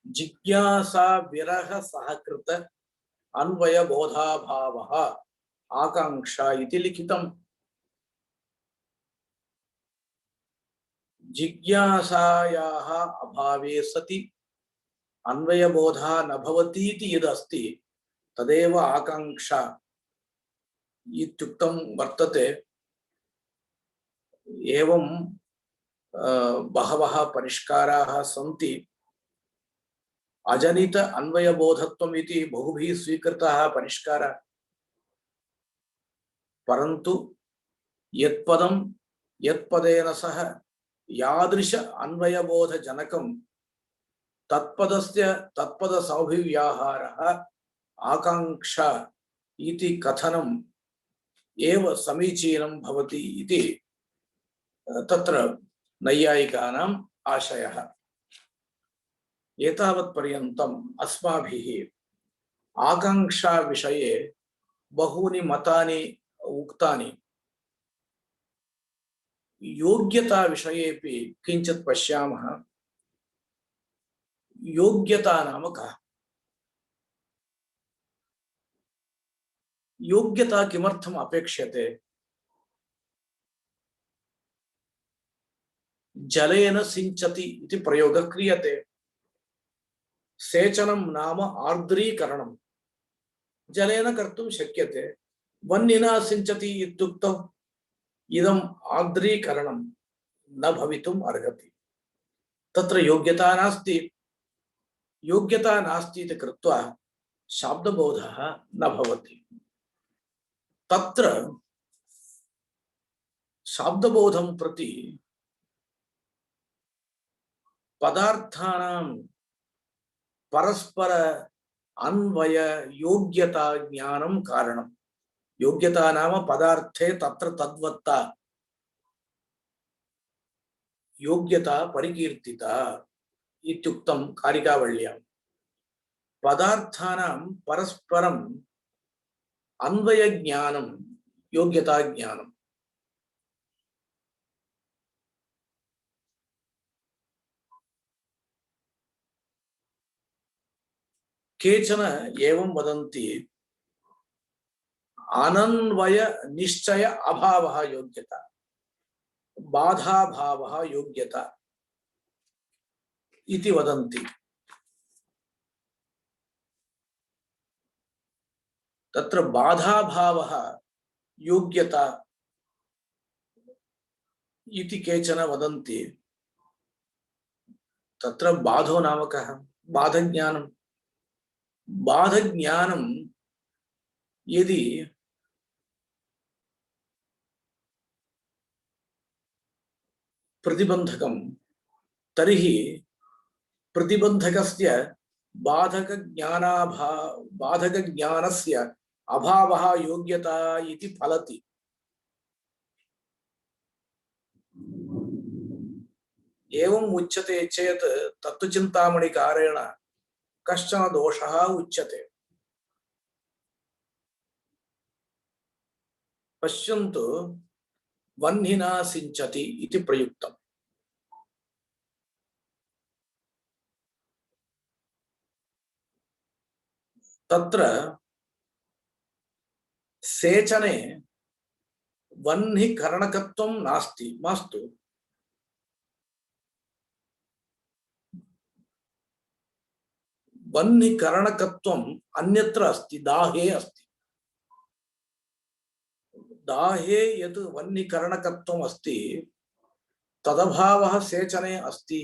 जिज्ञासा विरह सहकृत अन्वय बोधाभावः आकाङ्क्षा इति लिखितम्। जिज्ञासायाः अभावे सति अन्वयबोधः न भवति इति यदस्ति तदेव आकाङ्क्षा इत्युक्तं वर्तते। एवं बहवः परिष्काराः सन्ति। अजनित अन्वयबोधत्वम् इति बहुभिः स्वीकृतः परिष्कारः। परन्तु यत्पदं यत्पदेन सह यादृश अन्वयबोधजनकं तत्पद सौभिव्याहारः आकाङ्क्षा इति कथनम् एव समीचीनं भवति इति तत्र नैयायिकानाम् आशयः। एतावत्पर्यन्तम् अस्माभिः आकाङ्क्षा विषये बहूनि मतानि उक्तानि। योग्यता विषयेपि किञ्चित् पश्यामः। योग्यता नाम कः? योग्यता किमर्थम् अपेक्ष्यते? जलेन सिञ्चति इति प्रयोगः क्रियते। सेचनं नाम आर्द्रीकरणं जलेन कर्तुं शक्यते। वह्निना सिञ्चति इत्युक्तौ इदम् आर्द्रीकरणं न भवितुम् अर्हति। तत्र योग्यता नास्ति। योग्यता नास्ति इति कृत्वा शाब्दबोधः न भवति। तत्र शाब्दबोधं प्रति पदार्थानां परस्पर अन्वय योग्यता ज्ञानं कारणं। योग्यता नाम पदार्थे तत्र तद्वत्ता योग्यता परिकीर्तिता इत्युक्तं कारिकावल्यां। पदार्थानां परस्परम् अन्वय ज्ञानं योग्यता ज्ञानं। केचन एवं वदन्ति अनन्वय निश्चय अभावः योग्यता, बाधाभावः योग्यता इति वदन्ति। तत्र बाधाभावः योग्यता इति केचन वदन्ति। तत्र बाधो नाम कः? बाधज्ञानं। बाधज्ञानं यदि प्रतिबन्धकं तर्हि प्रतिबन्धकस्य बाधकज्ञानस्य अभावः योग्यता इति फलति। एवम् उच्यते चेत् तत्त्वचिन्तामणिकारेण कश्चन दोषः उच्यते। पश्यन्तु, वह्निना सिञ्चति इति प्रयुक्तम्। तत्र सेचने वह्निकरणकत्वं नास्ति, मास्तु। वह्निकरणकत्वम् अन्यत्र अस्ति, दाहे अस्ति। दाहे यत् वह्निकरणकत्वम् अस्ति तदभावः सेचने अस्ति।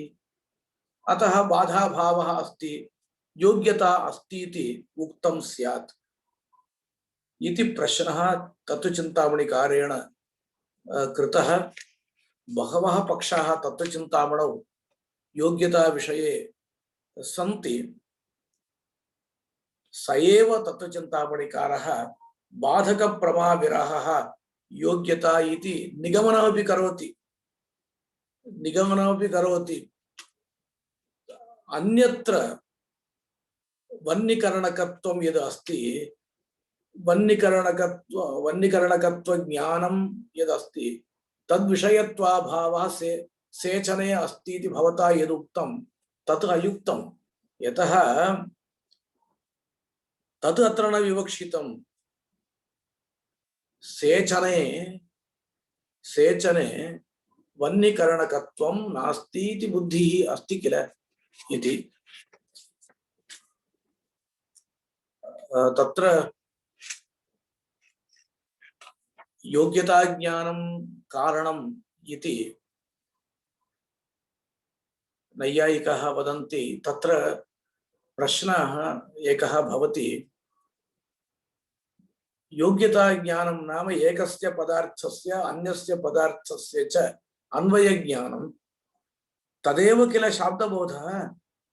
अतः बाधाभावः अस्ति, योग्यता अस्ति इति उक्तं स्यात् इति प्रश्नः तत्त्वचिन्तामणिकारेण कृतः। बहवः पक्षाः तत्त्वचिन्तामणौ योग्यता विषये सन्ति। स एव तत्त्वचिन्तामणिकारः बाधकप्रमाविरहः योग्यता इति निगमनमपि करोति। अन्यत्र वह्निकरणकत्वं यद् अस्ति, वह्निकरणकत्वज्ञानं यदस्ति तद्विषयत्वाभावः सेचने अस्ति इति भवता यदुक्तं तत् अयुक्तं। यतः तत् अत्र न विवक्षितं। सेचने वह्निकरणकत्वं नास्ति इति बुद्धिः अस्ति किल इति। तत्र योग्यताज्ञानं कारणम् इति नैयायिकाः वदन्ति। तत्र प्रश्नः एकः भवति, योग्यताज्ञानं नाम एकस्य पदार्थस्य अन्यस्य पदार्थस्य च अन्वयज्ञानं, तदेव किल शाब्दबोधः।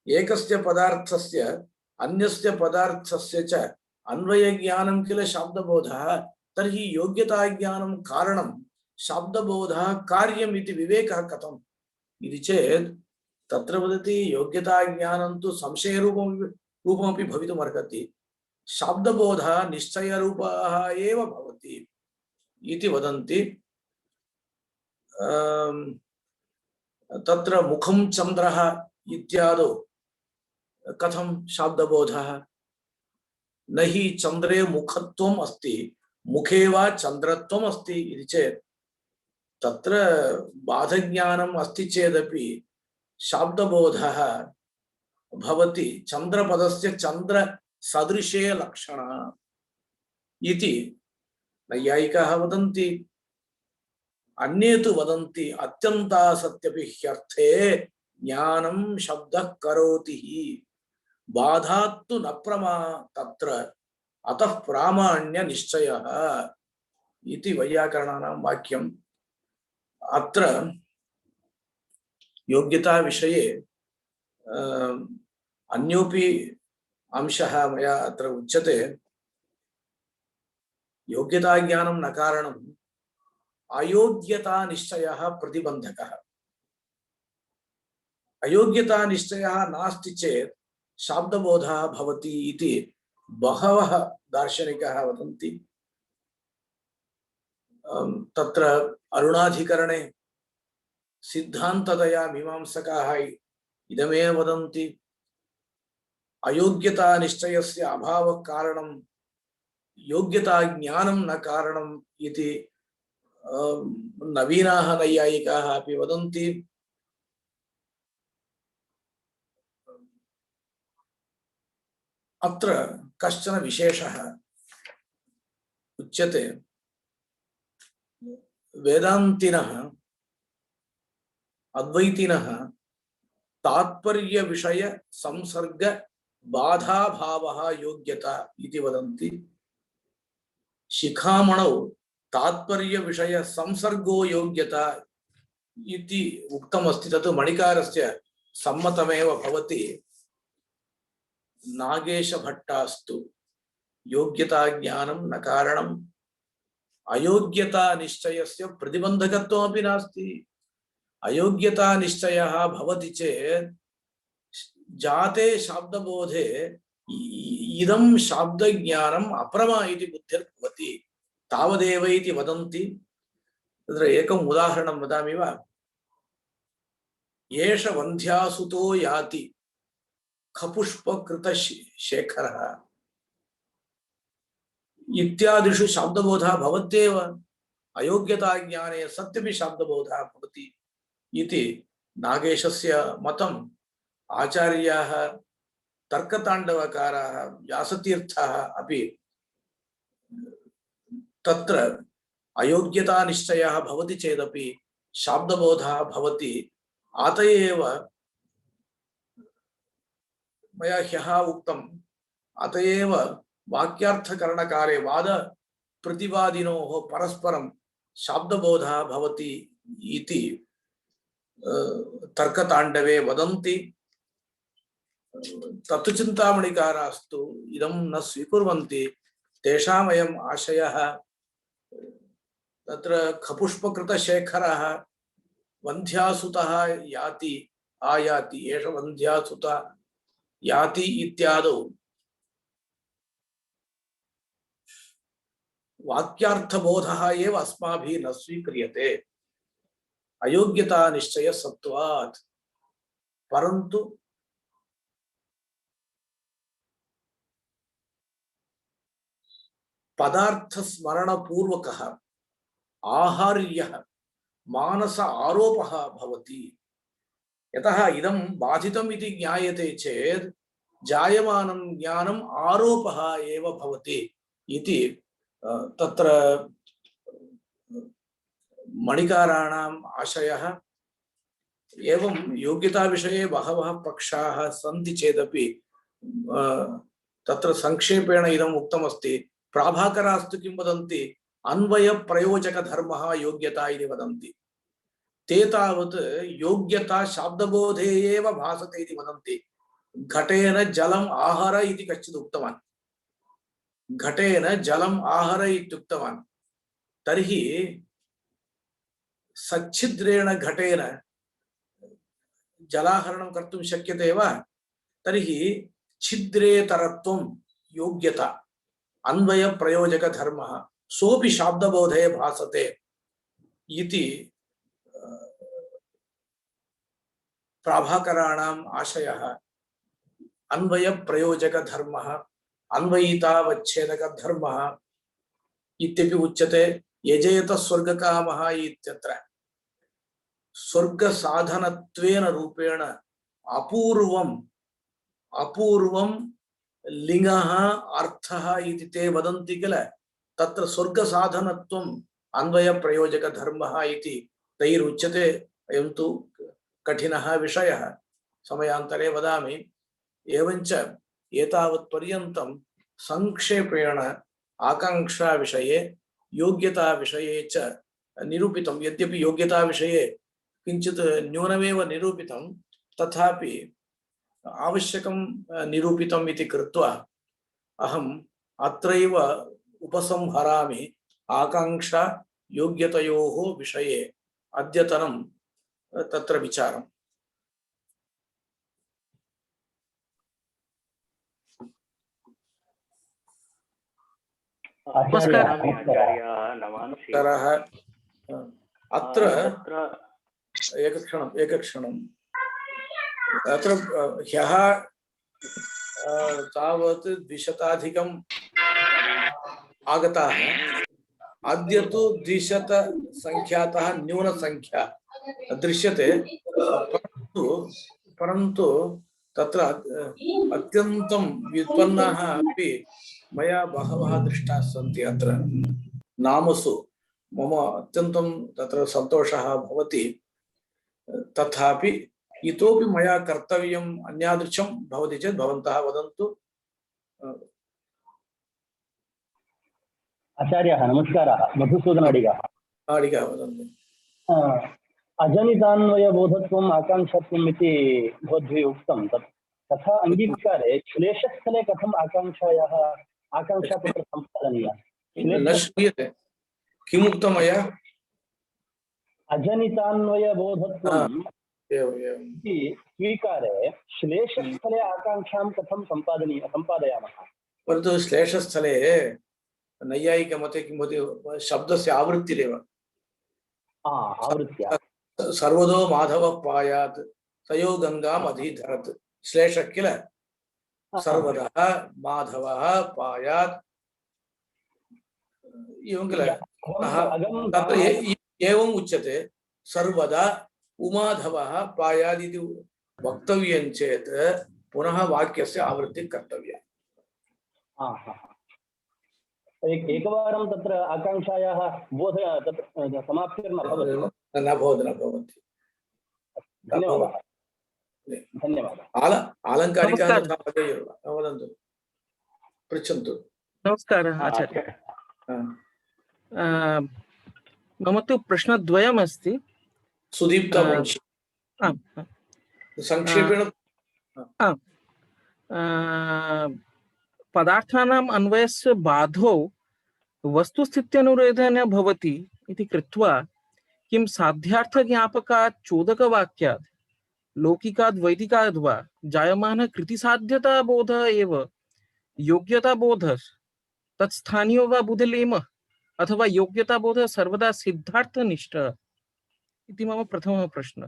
एकस्य पदार्थस्य अन्यस्य पदार्थस्य च अन्वयज्ञानं किल शाब्दबोधः। तर्हि योग्यताज्ञानं कारणं, शाब्दबोधः कार्यम् इति विवेकः कथम् इति चेत् तत्र वदति योग्यताज्ञानं तु संशयरूपमपि भवितुमर्हति, शाब्दबोधः निश्चयरूपः एव भवति इति वदन्ति। तत्र मुखं चन्द्रः इत्यादौ कथं शाब्दबोधः? न हि चन्द्रे मुखत्वम् अस्ति, मुखे वा चन्द्रत्वम् अस्ति इति चेत् तत्र बाधज्ञानम् अस्ति चेदपि शाब्दबोधः भवति चन्द्रपदस्य चन्द्रसदृशे लक्षणः इति नैयायिकाः वदन्ति। अन्ये तु वदन्ति अत्यन्तासत्यपि ह्यर्थे ज्ञानं शब्दः करोति हि बाधात्तु न प्रमा तत्र अतः प्रामाण्य निश्चयः इति वैयाकरणानां वाक्यम्। अत्र योग्यता विषये अन्योपि अंशः मया अत्र उच्यते। योग्यता ज्ञानं न कारणम्, अयोग्यता निश्चयः प्रतिबन्धकः। अयोग्यता निश्चयः नास्ति चेत् शाब्दबोधः भवति इति बहवः दार्शनिकाः वदन्ति। तत्र अरुणाधिकरणे सिद्धान्ततया मीमांसकाः इदमेव वदन्ति, अयोग्यता निश्चयस्य अभावः कारणं, योग्यता ज्ञानं न कारणम् इति नवीनाः नैयायिकाः अपि वदन्ति। अत्र कश्चन विशेषः उच्यते। वेदान्तिनः अद्वैतिनः तात्पर्य विषय संसर्ग बाधा भावः योग्यता इति वदन्ति। शिखामणौ तात्पर्य विषय संसर्गो योग्यता इति उक्तमस्ति। तत् मणिकारस्य सम्मतमेव भवति। नागेशभट्टास्तु योग्यता ज्ञानं न कारणम् अयोग्यता निश्चयस्य प्रतिबन्धकत्वमपि नास्ति। अयोग्यता निश्चयः भवति चेत् जाते शाब्दबोधे इदं शाब्दज्ञानम् अप्रमा इति बुद्धिर्भवति तावदेव इति वदन्ति। तत्र एकम् उदाहरणं वदामि वा? एष वन्ध्यासुतो याति खपुष्पकृतशेखरः इत्यादिषु शाब्दबोधः भवत्येव। अयोग्यता ज्ञाने सत्यपि शाब्दबोधः भवति इति नागेशस्य मतम्। आचार्याः तर्कताण्डवकाराः व्यासतीर्थः अपि तत्र अयोग्यता निश्चयः भवति चेदपि शाब्दबोधः भवति। अत एव मया ह्यः उक्तम्, अत एव वाक्यार्थकरणकाले वाद प्रतिवादिनोः परस्परं शाब्दबोधः भवति इति तर्कताण्डवे वदन्ति। तत्त्वचिन्तामणिकारास्तु इदं न स्वीकुर्वन्ति। तेषामयम् आशयः तत्र खपुष्पकृतशेखरः वन्ध्यासुतः याति आयाति एष वन्ध्यासुतः याति इत्यादौ वाक्यार्थबोधः एव अस्माभिः न स्वीक्रियते अयोग्यता निश्चय सत्वात्। परन्तु पदार्थ स्मरण पूर्वकः आहार्यः मानस आरोपः भवति। यतः इदं बाधितम् इति ज्ञायते चेत् जायमानं ज्ञानम् आरोपः एव भवति इति तत्र मणिकाराणाम् आशयः। एवं योग्यता विषये बहवः पक्षाः सन्ति चेदपि तत्र संक्षेपेण इदम् उक्तमस्ति। प्राभाकरास्तु किं वदन्ति? अन्वय प्रयोजक धर्मः योग्यता इति वदन्ति। ते तावत् योग्यता शाब्दबोधे एव भासते इति वदन्ति। घटेन जलम् आहर इति कश्चित् उक्तवान्। घटेन जलम् आहर इत्युक्तवान्। तर्हि सच्छिद्रेण घटेन जलाहरणं कर्तुं शक्यते वा? तर्हि छिद्रेतरत्वं योग्यता अन्वय प्रयोजक धर्मः सोपि शाब्दबोधे भासते इति प्राभाकराणाम् आशयः। अन्वय प्रयोजक धर्मः अन्वयितावच्छेदक धर्मः इत्यपि उच्यते। यजेत स्वर्गकामः इत्यत्र स्वर्ग साधनत्वेन रूपेण अपूर्वं लिंगः अर्थः इति ते वदन्ति किल। तत्र स्वर्ग साधनत्वम् अन्वय प्रयोजक धर्मः इति तैरुच्यते। अयं तु कठिनः विषयः, समयान्तरे वदामि। एवञ्च एतावत् पर्यन्तं संक्षेपेण आकांक्षा विषये योग्यता विषये च निरूपितं। यद्यपि योग्यता विषये किञ्चित् न्यूनमेव निरूपितं, तथापि आवश्यकं निरूपितम् इति कृत्वा अहम् अत्रैव उपसंहरामि आकांक्षा योग्यतयोः विषये अद्यतनं तत्र विचारम्। नमस्कारः। अत्र एकक्षणम् अत्र ह्यः तावत् 200 आगताः। अद्य तु 200 संख्यातः न्यूनसंख्या दृश्यते। परन्तु तत्र अत्यन्तं व्युत्पन्नाः अपि मया बहवः दृष्टाः सन्ति। अत्र नामसु मम अत्यन्तं तत्र सन्तोषः भवति। तथापि इतोपि मया कर्तव्यम् अन्यादृशं भवति चेत् भवन्तः वदन्तु। आचार्याः नमस्काराः। मधुसूदन अडिगाः। अडिगाः वदन्तु। अजनितान्वयबोधत्वम् आकाङ्क्षत्वम् इति भवद्भिः उक्तं, तथा अङ्गीकारे श्लेषस्थले कथम् आकाङ्क्षा तत्र सम्पादनीया? न श्रूयते। किमुक्तं मया? अजनितान्वयबोधत्वम् इति स्वीकारे श्लेषस्थले आकाङ्क्षां कथं सम्पादयामः? परन्तु श्लेषस्थले नैयायिकमते किं भवति, शब्दस्य आवृत्तिरेव। आवृत्त्या सर्वदो माधवः पायात् तयो गङ्गाम् अधिधरत्, श्लेषः किल। सर्वदः माधवः पायात् एवं किल। तत्र एवम् उच्यते, सर्वदा उमाधवः पायात् इति वक्तव्यं चेत् पुनः वाक्यस्य आवृत्तिः कर्तव्या। एकवारं तत्र आकाङ्क्षायाः बोध तत्र समाप्तिर्न भवति। न भवति। धन्यवादः। आलङ्कारिकः तथा वदन्तु, पृच्छन्तु। नमस्कारः आचार्य। मम तु प्रश्नद्वयमस्ति। सुदीप्तवंशी संक्षेपेण। पदार्थानाम् अन्वयस्य बाधो वस्तुस्थित्यनुरोधेन भवति इति कृत्वा किं साध्यार्थज्ञापकात् चोदकवाक्यात् लौकिकाद् वैदिकाद् वा जायमानः कृतिसाध्यताबोधः एव योग्यताबोधः तत्स्थानीयो वा बुधलेमः अथवा योग्यताबोधः सर्वदा सिद्धार्थनिष्ठः इति मम प्रथमः प्रश्नः।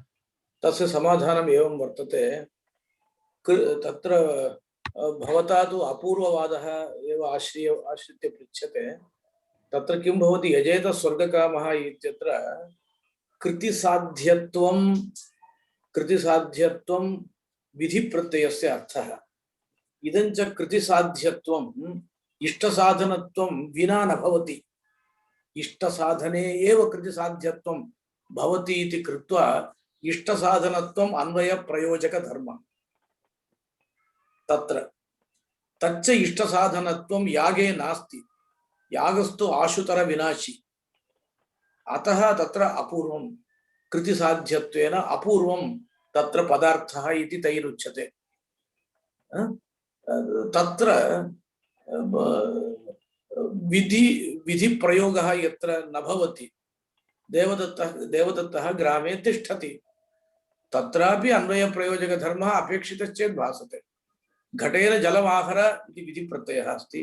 तस्य समाधानम् एवं वर्तते, तत्र भवता तु अपूर्ववादः एव आश्रित्य पृच्छ्यते। तत्र किं भवति, यजेत स्वर्गकामः इत्यत्र कृतिसाध्यत्वं विधिप्रत्ययस्य अर्थः। इदञ्च कृतिसाध्यत्वम् इष्टसाधनत्वं विना न भवति। इष्टसाधने एव कृतिसाध्यत्वं भवति इति कृत्वा इष्टसाधनत्वम् अन्वयप्रयोजकधर्मः। तत्र तच्च इष्टसाधनत्वं यागे नास्ति, यागस्तु आशुतर विनाशी। अतः तत्र अपूर्वं कृतिसाध्यत्वेन अपूर्वं तत्र पदार्थः इति तैरुच्यते। तत्र विधि प्रयोगः यत्र न भवति, देवदत्तः ग्रामे तिष्ठति, तत्रापि अन्वय प्रयोजक धर्मः अपेक्षितश्चेत् भासते। घटेन जलमाहर इति विधि प्रत्ययः अस्ति,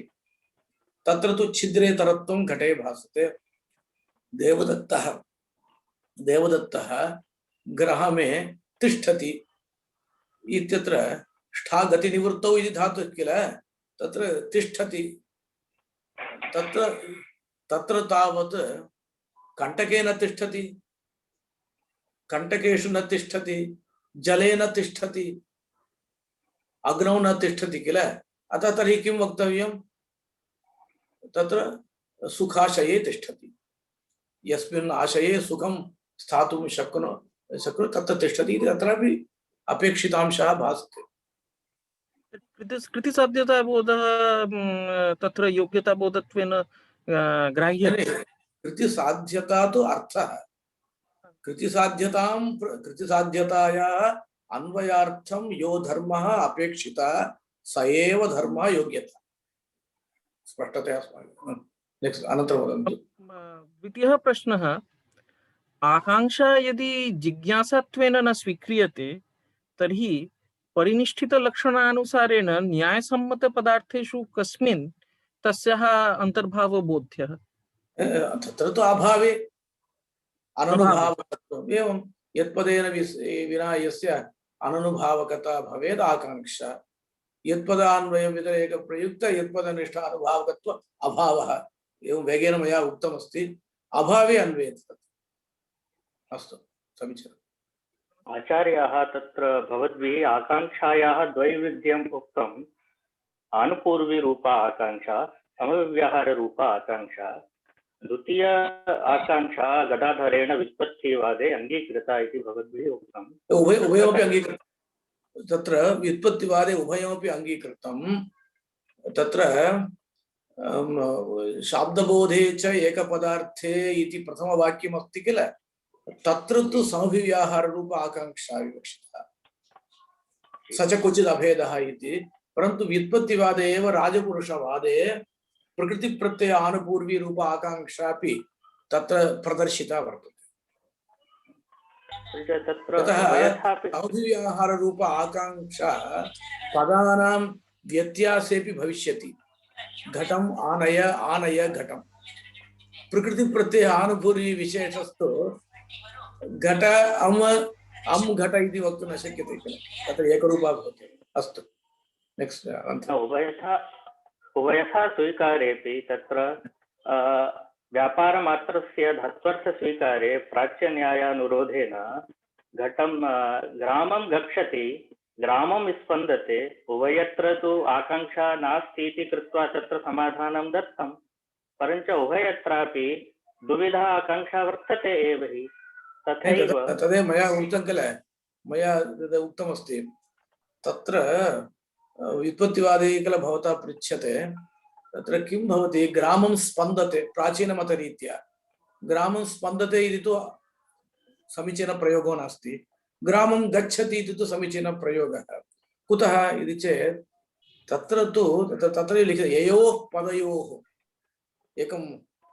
तत्र तु छिद्रेतरत्वं घटे भासते। देवदत्तः ग्रामे तिष्ठति इत्यत्र ष्ठा गतिनिवृत्तौ इति धातुः किल, तत्र तिष्ठति। तत्र तावत् कंटके न तिष्ठति, कंटकेषु न तिष्ठति, जले न तिष्ठति, अग्नौ न तिष्ठति किल। अतः तर्हि किं वक्तव्यं, तत्र सुखाशये तिष्ठति। यस्मिन् आशये सुखं स्थातुं शक्नो तत्र तिष्ठति इति तत्रापि अपेक्षितांशः भासते। कृतिसाध्यताबोधः तत्र योग्यताबोधत्वेन ग्राह्यते। कृतिसाध्यता तु अर्थः। कृतिसाध्यतायाः अन्वयार्थं यो धर्मः अपेक्षितः स एव धर्मः योग्यता। स्पष्टतया अस्माभिः नेक्स्ट अनन्तरं वदन्तु। द्वितीयः प्रश्नः, आकांक्षा यदि जिज्ञासात्वेन न स्वीक्रियते तर्हि परिनिष्ठितलक्षणानुसारेण न्यायसम्मतपदार्थेषु कस्मिन् तस्याः अन्तर्भावो बोध्यः? तत्र तु अभावे अननुभावकत्वम्। एवं यत्पदेन विना यस्य अननुभावकता भवेत् आकांक्षा, यत्पदान्वयव्यतिरेकप्रयुक्त यत्पदनिष्ठ अनुभावकत्व अभावः, एवं वेगेन मया उक्तमस्ति। अभावे अन्वयते। अस्तु, समीचीनम्। आचार्याः, तत्र भवद्भिः आकाङ्क्षायाः द्वैविध्यम् उक्तम्। आनुपूर्वी रूपा आकाङ्क्षा, समव्यवहार रूपा आकाङ्क्षा। द्वितीय आकांक्षा गदाधरेण व्युत्पत्तिवादे अङ्गीकृता इति भवद्भिः उक्तम्। उभयोपि अङ्गीकृतं तत्र व्युत्पत्तिवादे उभयोपि अङ्गीकृतं तत्र शाब्दबोधे च एकपदार्थे इति प्रथमवाक्यमस्ति किल तत्र तु समभिव्याहाररूप आकाङ्क्षा विवक्षिता स च क्वचित् अभेदः इति परन्तु व्युत्पत्तिवादे एव राजपुरुषवादे प्रकृतिप्रत्यय आनुपूर्वी रूप आकाङ्क्षा अपि तत्र प्रदर्शिता वर्तते समभिव्याहाररूप आकाङ्क्षा पदानां व्यत्यासेपि भविष्यति घटम आनय आनय घटम प्रकृति प्रत्यय आनुपूर्वी विशेषस्तु घट अम घट इति वक्तुं न शक्यते किल तत्र एकरूपा भवति अस्तु नेक्स्ट उभयथा स्वीकारेपि तत्र व्यापारमात्रस्य धत्वर्थ स्वीकारे प्राच्यन्यायानुरोधेन घटं ग्रामं गच्छति ग्रामं स्पन्दते उभयत्र तु आकाङ्क्षा नास्ति इति कृत्वा तत्र समाधानं दत्तं परञ्च उभयत्रापि द्विविधा आकाङ्क्षा वर्तते एव हि तथैव तदेव मया उक्तं किल मया उक्तमस्ति तत्र व्युत्पत्तिवादे किल भवता पृच्छ्यते तत्र किं भवति ग्रामं स्पन्दते प्राचीनमतरीत्या ग्रामं स्पन्दते इति तु समीचीनप्रयोगो नास्ति ग्रामं गच्छति इति तु समीचीनप्रयोगः कुतः इति चेत् तत्र तु तत्र लिखितं ययोः पदयोः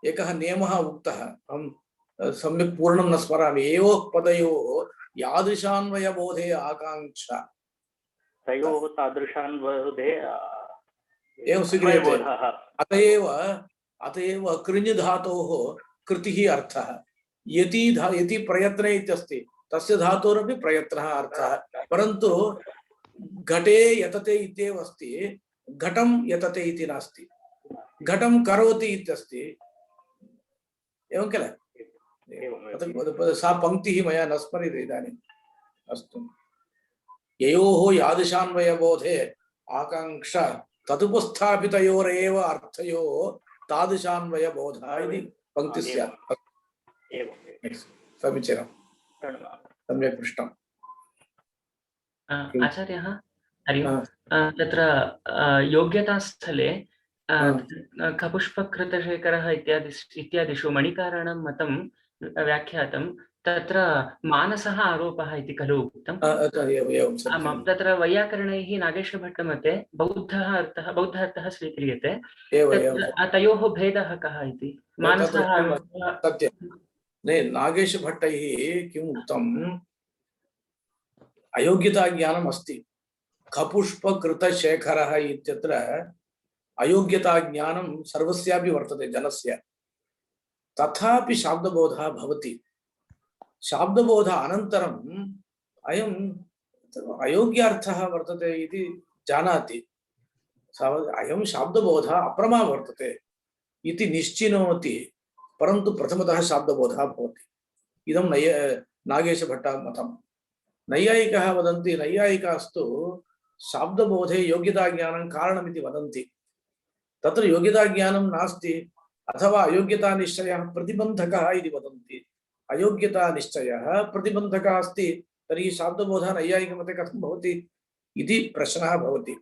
एकः नियमः उक्तः अहं सम्यक् पूर्णं न स्मरामि ययोः पदयोः यादृशान्वयबोधे आकाङ्क्षा तयोः तादृशान्वयबोधे एवं स्वीक्रियते अत एव कृञ् धातोः कृतिः अर्थः यति प्रयत्ने इत्यस्ति तस्य धातोरपि प्रयत्नः अर्थः परन्तु घटे यतते इत्येव अस्ति घटं यतते इति नास्ति घटं करोति इत्यस्ति एवं किल सा पंक्तिः मया न स्मर्यते इदानीम् अस्तु ययोः यादृशान्वयबोधे आकाङ्क्षा तदुपस्थापितयोरेव अर्थयोः तादृशान्वयबोधः इति पंक्तिः स्यात् समीचीनं सम्यक् पृष्टम् आचार्यः हरि ओम् तत्र योग्यतास्थले खपुष्पकृतशेखरः इत्यादिषु मणिकाराणां मतं व्याख्यातं तत्र मानसः आरोपः इति खलु उक्तम् आमां तत्र वैयाकरणैः नागेशभट्टमते बौद्धः अर्थः स्वीक्रियते तयोः भेदः कः इति मानसः आरोपः नागेशभट्टैः किम् उक्तम् अयोग्यता ज्ञानम् अस्ति खपुष्पकृतशेखरः इत्यत्र अयोग्यता ज्ञानं सर्वस्यापि वर्तते जनस्य तथापि शाब्दबोधः भवति शाब्दबोध अनन्तरम् अयम् अयोग्यार्थः वर्तते इति जानाति अयं शाब्दबोधः अप्रमा वर्तते इति निश्चिनोति परन्तु प्रथमतः शाब्दबोधः भवति इदं नागेशभट्टः मतं नैयायिकाः वदन्ति नैयायिकास्तु शाब्दबोधे योग्यताज्ञानं कारणमिति वदन्ति तत्र योग्यताज्ञानं नास्ति अथवा अयोग्यतानिश्चयः प्रतिबन्धकः इति वदन्ति अयोग्यतानिश्चयः प्रतिबन्धकः अस्ति तर्हि शाब्दबोधः नैयायिकमते कथं भवति इति प्रश्नः भवति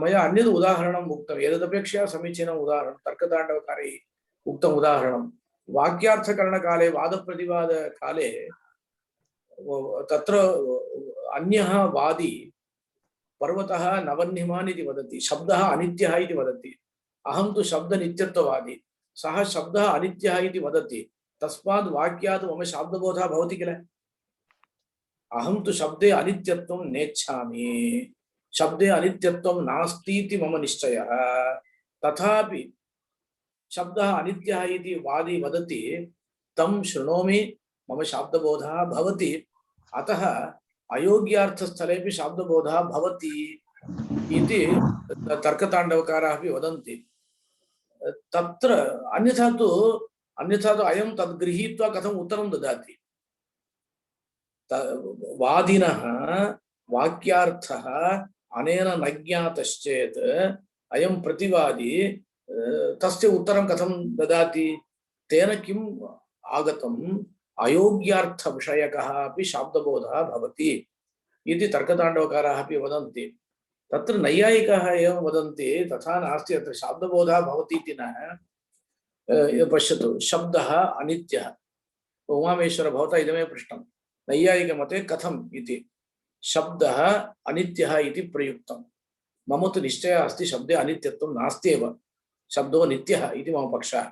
मया अन्यद् उदाहरणम् उक्तं एतदपेक्षया समीचीनम् उदाहरणं तर्कताण्डवकारैः उक्तम् उदाहरणं वाक्यार्थकरणकाले वादप्रतिवादकाले तत्र अन्यः वादी पर्वतः नवन्यमान् इति वदति शब्दः अनित्यः इति वदति अहं तु शब्दनित्यत्ववादी सः शब्दः अनित्यः इति वदति तस्मात् वाक्यात् मम शाब्दबोधः भवति किल अहं तु शब्दे अनित्यत्वं नेच्छामि शब्दे अनित्यत्वं नास्ति इति मम निश्चयः तथापि शब्दः अनित्यः इति वादी वदति तं शृणोमि मम शाब्दबोधः भवति अतः अयोग्यार्थस्थलेपि शाब्दबोधः भवति इति तर्कताण्डवकाराः अपि वदन्ति तत्र अन्यथा तु अयं तद् गृहीत्वा कथम् उत्तरं ददाति वादिनः वाक्यार्थः अनेन न ज्ञातश्चेत् अयं प्रतिवादी तस्य उत्तरं कथं ददाति तेन किम् आगतम् अयोग्यार्थविषयकः अपि शाब्दबोधः भवति इति तर्कताण्डवकाराः अपि वदन्ति तत्र नैयायिकाः एवं वदन्ति तथा नास्ति अत्र शाब्दबोधः भवति इति न पश्यतु शब्दः अनित्यः उमामेश्वर भवता इदमेव पृष्टं नैयायिकमते कथम् इति शब्दः अनित्यः इति प्रयुक्तं मम तु निश्चयः अस्ति शब्दे अनित्यत्वं नास्ति एव शब्दो नित्यः इति मम पक्षः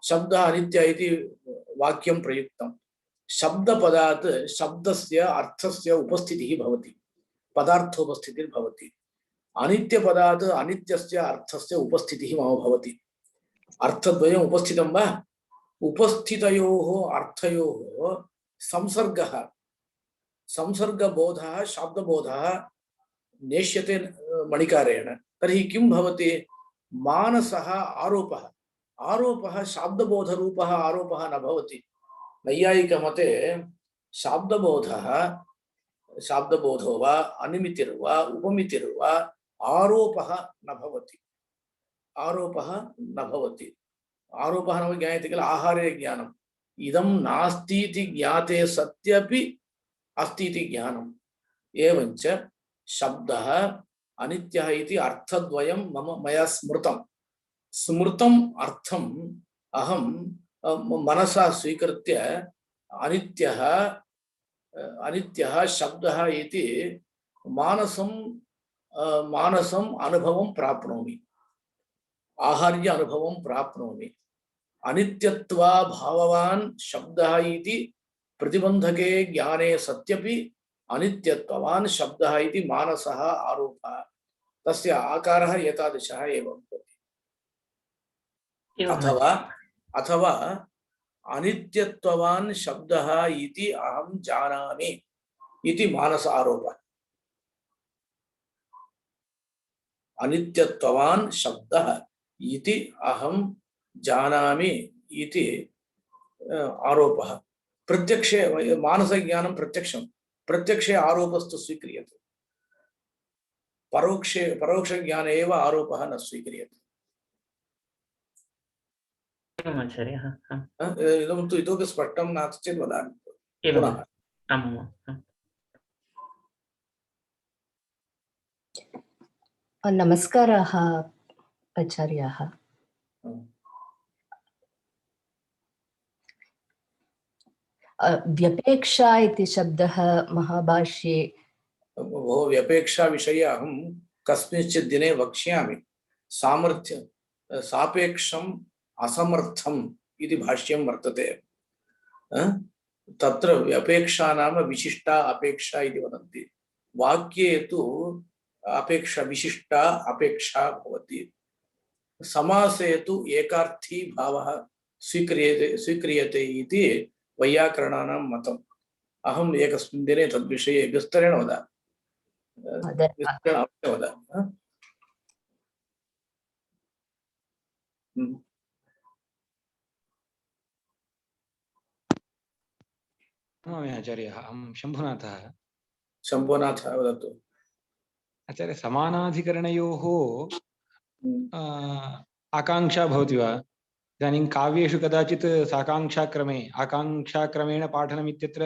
शब्दः अनित्यः इति वाक्यं प्रयुक्तं शब्दपदात् शब्दस्य अर्थस्य उपस्थितिः भवति पदार्थोपस्थितिर्भवति अनित्यपदात् अनित्यस्य अर्थस्य उपस्थितिः मम भवति अर्थद्वयम् उपस्थितं वा उपस्थितयोः अर्थयोः संसर्गः संसर्गबोधः शाब्दबोधः नेष्यते मणिकारेण तर्हि किं भवति मानसः आरोपः आरोपः शाब्दबोधरूपः आरोपः न भवति नैयायिकमते शाब्दबोधः शाब्दबोधो वा अनिमितिर्वा उपमितिर्वा आरोपः न भवति आरोपः न भवति आरोपः नाम ज्ञायते किल आहारे ज्ञानम् इदं नास्ति इति ज्ञाते सत्यपि अस्ति इति ज्ञानम् एवञ्च शब्दः अनित्यः इति अर्थद्वयं मया स्मृतं स्मृतम् अर्थम् अहं मनसा स्वीकृत्य अनित्यः अनित्यः शब्दः इति मानसं मानसम् अनुभवं प्राप्नोमि आहार्य अनुभवं प्राप्नोमि अनित्यत्वा भाववान् शब्दः इति प्रतिबन्धके ज्ञाने सत्यपि अनित्यत्वान् शब्दः इति मानसः आरोपः तस्य आकारः एतादृशः एव भवति अथवा अथवा अनित्यत्वान् शब्दः इति अहं जानामि इति मानस आरोपः अनित्यत्वान् शब्दः इति अहं जानामि इति आरोपः प्रत्यक्षे मानसज्ञानं प्रत्यक्षं प्रत्यक्षे आरोपस्तु स्वीक्रियते परोक्षे परोक्षज्ञाने एव आरोपः न स्वीक्रियते इदं तु इतोपि स्पष्टं नास्ति चेत् वदामि पुनः नमस्काराः आचार्याः व्यपेक्षा इति शब्दः महाभाष्ये बहु व्यपेक्षा विषये अहं कस्मिंश्चित् दिने वक्ष्यामि सामर्थ्य सापेक्षम् असमर्थम् इति भाष्यं वर्तते तत्र व्यपेक्षा नाम विशिष्टा अपेक्षा इति वदन्ति वाक्ये तु अपेक्षा विशिष्टा अपेक्षा भवति समासे तु एकार्थी भावः स्वीक्रियते इति वैयाकरणानां मतम् अहम् एकस्मिन् दिने तद्विषये विस्तरेण वदामि आचार्यः अहं शम्भुनाथः शम्भुनाथः वदतु आचार्य समानाधिकरणयोः आकाङ्क्षा भवति वा इदानीं काव्येषु कदाचित् साकाङ्क्षाक्रमे आकाङ्क्षाक्रमेण पाठनम् इत्यत्र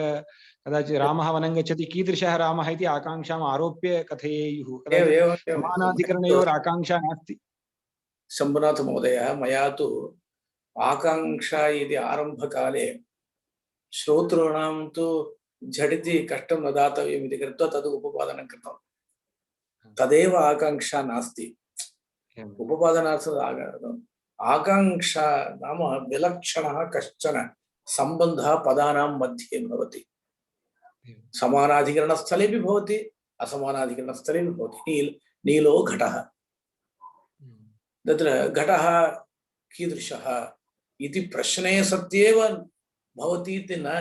कदाचित् रामः वनं गच्छति कीदृशः रामः इति आकाङ्क्षाम् आरोप्य कथयेयुः समानाधिकरणयोः आकाङ्क्षा नास्ति शम्भुनाथ महोदय मया तु आकाङ्क्षा इति आरम्भकाले श्रोतॄणां तु झटिति कष्टं न दातव्यम् इति कृत्वा तद् उपपादनं कृतं तदेव आकाङ्क्षा नास्ति उपपादनार्थम् आकाङ्क्षा नाम विलक्षणः कश्चन सम्बन्धः पदानां मध्ये भवति समानाधिकरणस्थलेपि भवति असमानाधिकरणस्थलेपि भवति नीलो घटः तत्र घटः कीदृशः इति प्रश्ने सत्येव भवति इति न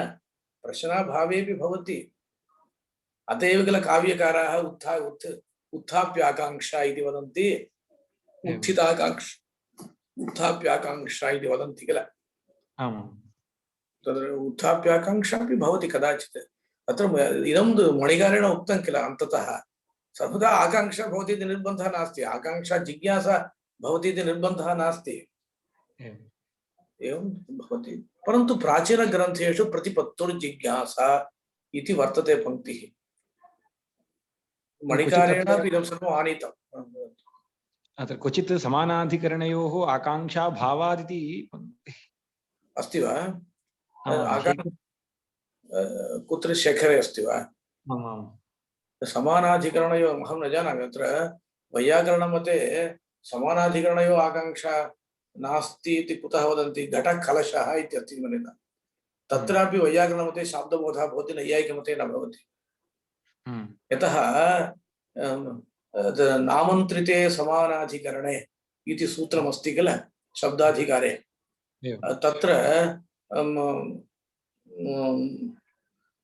प्रश्नाभावेपि भवति अत एव किल काव्यकाराः उत्थाप्याकाङ्क्षा इति वदन्ति उत्थिताकाङ्क्षा उत्थाप्याकाङ्क्षा इति वदन्ति किल तत्र उत्थाप्याकाङ्क्षा अपि भवति कदाचित् अत्र इदं मणिकारेण उक्तं किल अन्ततः सर्वदा आकाङ्क्षा भवति इति निर्बन्धः नास्ति आकाङ्क्षा जिज्ञासा भवति इति निर्बन्धः नास्ति। एवम्। एवं भवति, परन्तु प्राचीनग्रन्थेषु प्रतिपत्तुर्जिज्ञासा इति वर्तते पङ्क्तिः। मणिकारेणापि इदं सर्वम् आनीतम्। अत्र क्वचित् समानाधिकरणयोः आकाङ्क्षा भावादिति अस्ति वा? कुत्र शेखरे अस्ति वा? समानाधिकरणयोः अहं न जानामि। अत्र वैयाकरणमते समानाधिकरणयोः आकाङ्क्षा नास्ति इति कुतः वदन्ति? घटकलशः इत्यस्ति मन्यता। तत्रापि वैयाकरणमते शाब्दबोधः भवति, नैयायिकमते न भवति। यतः नामन्त्रिते समानाधिकरणे इति सूत्रमस्ति किल शब्दाधिकारे। तत्र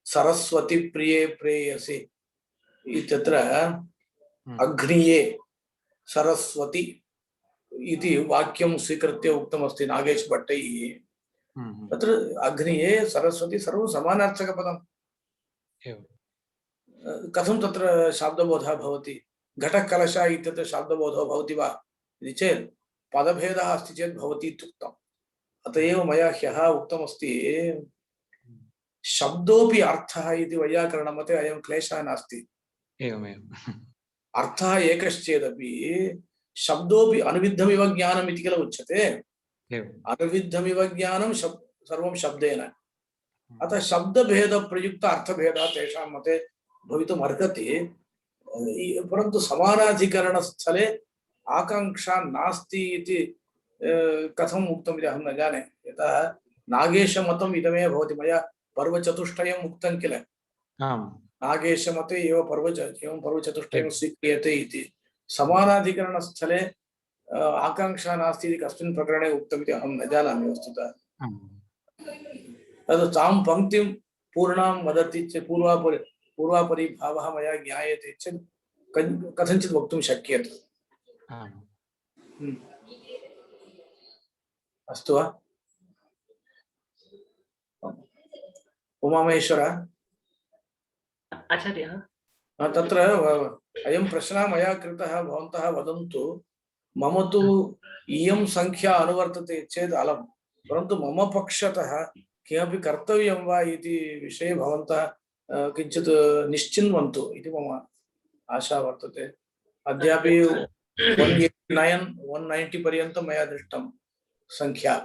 सरस्वती प्रिये प्रेयसि इत्यत्र अग्निये सरस्वती इति वाक्यं स्वीकृत्य उक्तमस्ति नागेश भट्टैः। तत्र अग्निये सरस्वती सर्वं समानार्थकपदम्। कथं तत्र शाब्दबोधः भवति? घटकलश इत्यत्र शाब्दबोधो भवति वा इति चेत् पदभेदः अस्ति चेत् भवति इत्युक्तम्। अत एव मया ह्यः उक्तमस्ति शब्दोऽपि अर्थः इति वैयाकरणमते अयं क्लेशः नास्ति। अर्थः एकश्चेदपि शब्दोऽपि अनुविद्धमिव ज्ञानम् इति किल उच्यते। अनुविद्धमिव ज्ञानं सर्वं शब्देन। अतः शब्दभेदप्रयुक्त अर्थभेदः तेषां मते भवितुम् अर्हति। परन्तु समानाधिकरणस्थले आकाङ्क्षा नास्ति इति कथम् उक्तम् इति अहं न जाने। यतः नागेशमतम् इदमेव भवति। मया पर्वचतुष्टयम् उक्तं किल। नागेशमते एवं पर्वचतुष्टयं स्वीक्रियते इति। समानाधिकरणस्थले आकाङ्क्षा नास्ति इति कस्मिन् प्रकरणे उक्तम् इति अहं न जानामि वस्तुतः। तद् तां पङ्क्तिं पूर्णां वदति चेत् पूर्वापरि भावः मया ज्ञायते चेत् कथञ्चित् वक्तुं शक्यते। अस्तु वा? उमामहेश्वर आचार्यः, तत्र अयं प्रश्नः मया कृतः। भवन्तः वदन्तु। मम तु इयं संख्या अनुवर्तते चेत् अलम्, परन्तु मम पक्षतः किमपि कर्तव्यं वा इति विषये भवन्तः किञ्चित् निश्चिन्वन्तु इति मम आशा वर्तते। अद्यापि 189-190 पर्यन्तं मया दृष्टं संख्या।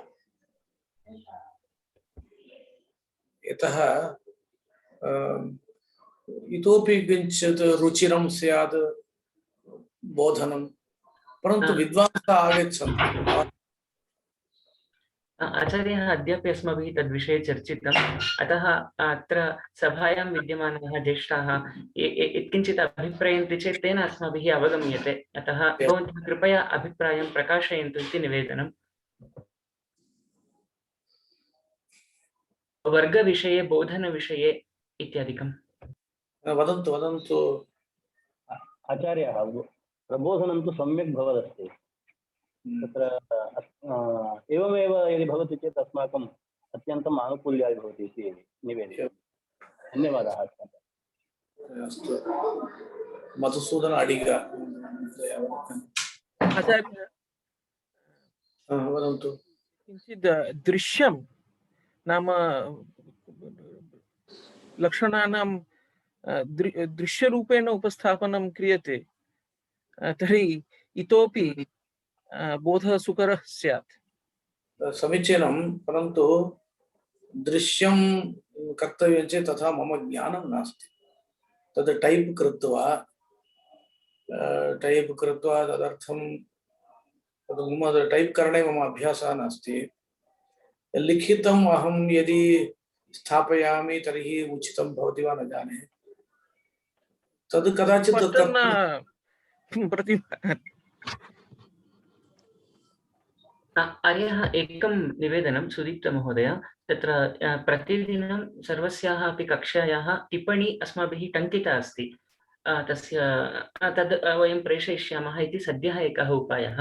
यतः इतोपि किञ्चित् रुचिरं स्यात् बोधनं, परन्तु विद्वांसः आगच्छन्ति। आचार्यः, अद्यापि अस्माभिः तद्विषये चर्चितम्। अतः अत्र सभायां विद्यमानाः ज्येष्ठाः यत्किञ्चित् अभिप्रयन्ति चेत् तेन अस्माभिः अवगम्यते। अतः भवन्तः कृपया अभिप्रायं प्रकाशयन्तु इति निवेदनम्। वर्गविषये, बोधनविषये इत्यादिकं वदन्तु वदन्तु। आचार्यः, प्रबोधनं तु सम्यक् भवदस्ति। तत्र एवमेव यदि भवति चेत् अस्माकम् अत्यन्तम् आनुकूल्याय भवति इति निवेदयामि। धन्यवादाः। अस्तु, मधुसूदन अडिगा। आचार्य, वदन्तु। किञ्चित् दृश्यं नाम लक्षणानां दृश्यरूपेण उपस्थापनं क्रियते तर्हि इतोपि बोधः सुकरः स्यात्। समीचीनं, परन्तु दृश्यं कर्तव्यं चेत् तथा मम ज्ञानं नास्ति। तद् टैप् कृत्वा तदर्थं मम टैप् करणे मम अभ्यासः नास्ति। लिखितम् अहं यदि स्थापयामि तर्हि उचितं भवति वा न जाने। तद् कदाचित् आर्यः, एकं निवेदनं सुदीप्तमहोदय। तत्र प्रतिदिनं सर्वस्याः अपि कक्षायाः टिप्पणी अस्माभिः टङ्किता अस्ति। तस्य तद् वयं प्रेषयिष्यामः इति सद्यः एकः उपायः।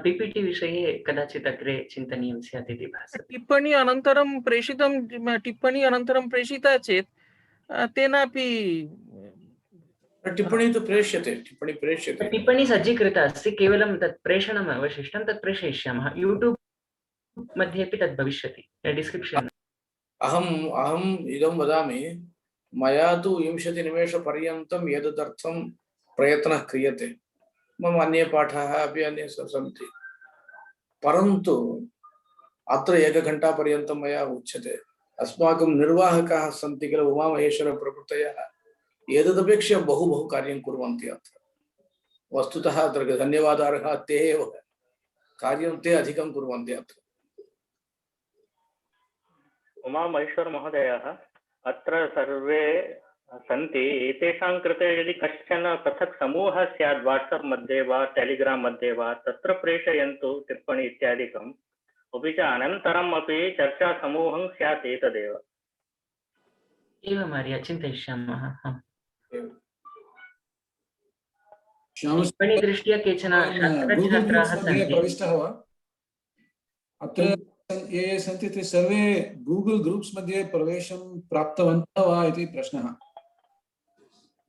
पीपीटी विषये कदाचित् अग्रे चिन्तनीयं स्यात् इति भासते। टिप्पणी अनन्तरं प्रेषिता चेत् तेनापि टिप्पणी तु प्रेष्यते, टिप्पणी प्रेष्यते। टिप्पणी सज्जीकृता अस्ति, केवलं तत् प्रेषणम् अवशिष्टं, तत् प्रेषयिष्यामः। यूट्यूब् मध्येपि तद् भविष्यति डिस्क्रिप्शन्। अहम् इदं वदामि, मया तु 20 निमेषपर्यन्तं एतदर्थं प्रयत्नः क्रियते। मम अन्ये पाठाः अपि अन्ये सन्ति, परन्तु अत्र 1 घण्टापर्यन्तं मया उच्यते। अस्माकं निर्वाहकाः सन्ति किल, उमामहेश्वरप्रभृतयः, एतदपेक्षया बहु बहु कार्यं कुर्वन्ति अत्र। वस्तुतः अत्र धन्यवादार्हः ते एव, कार्यं ते अधिकं कुर्वन्ति अत्र। उमामहेश्वर महोदयः, अत्र सर्वे सन्ति, एतेषां कृते यदि कश्चन पृथक् समूहः स्यात् वाट्सप् मध्ये वा टेलिग्राम् मध्ये वा, तत्र प्रेषयन्तु टिप्पणी इत्यादिकम्। अपि च अनन्तरम् अपि चर्चासमूहं स्यात् एतदेव। एवम् आर्य, चिन्तयिष्यामः। टिप्पणीदृष्ट्या केचन छात्राः सन्ति। प्रविष्टः वा? अत्र ये सन्ति ते सर्वे गूगल ग्रुप्स् मध्ये प्रवेशं प्राप्तवन्तः वा इति प्रश्नः।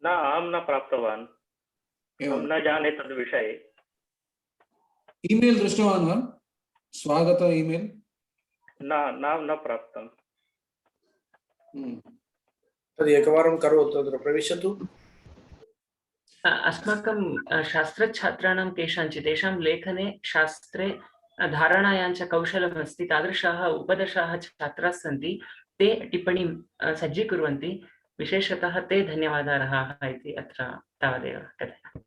न, अहं न प्राप्तवान्, अहं न जाने तद्विषये। ईमेल् दृष्टवान् वा? स्वागत ईमेल् न प्राप्तम्। तद् एकवारं करोतु, तत्र प्रविशतु। अस्माकं शास्त्रछात्राणां केषाञ्चित् तेषां लेखने शास्त्रे धारणायां च कौशलमस्ति, तादृशाः उपदशाः छात्राः सन्ति। ते टिप्पणीं सज्जीकुर्वन्ति, विशेषतः ते धन्यवादार्हाः इति अत्र तावदेव कथयामि।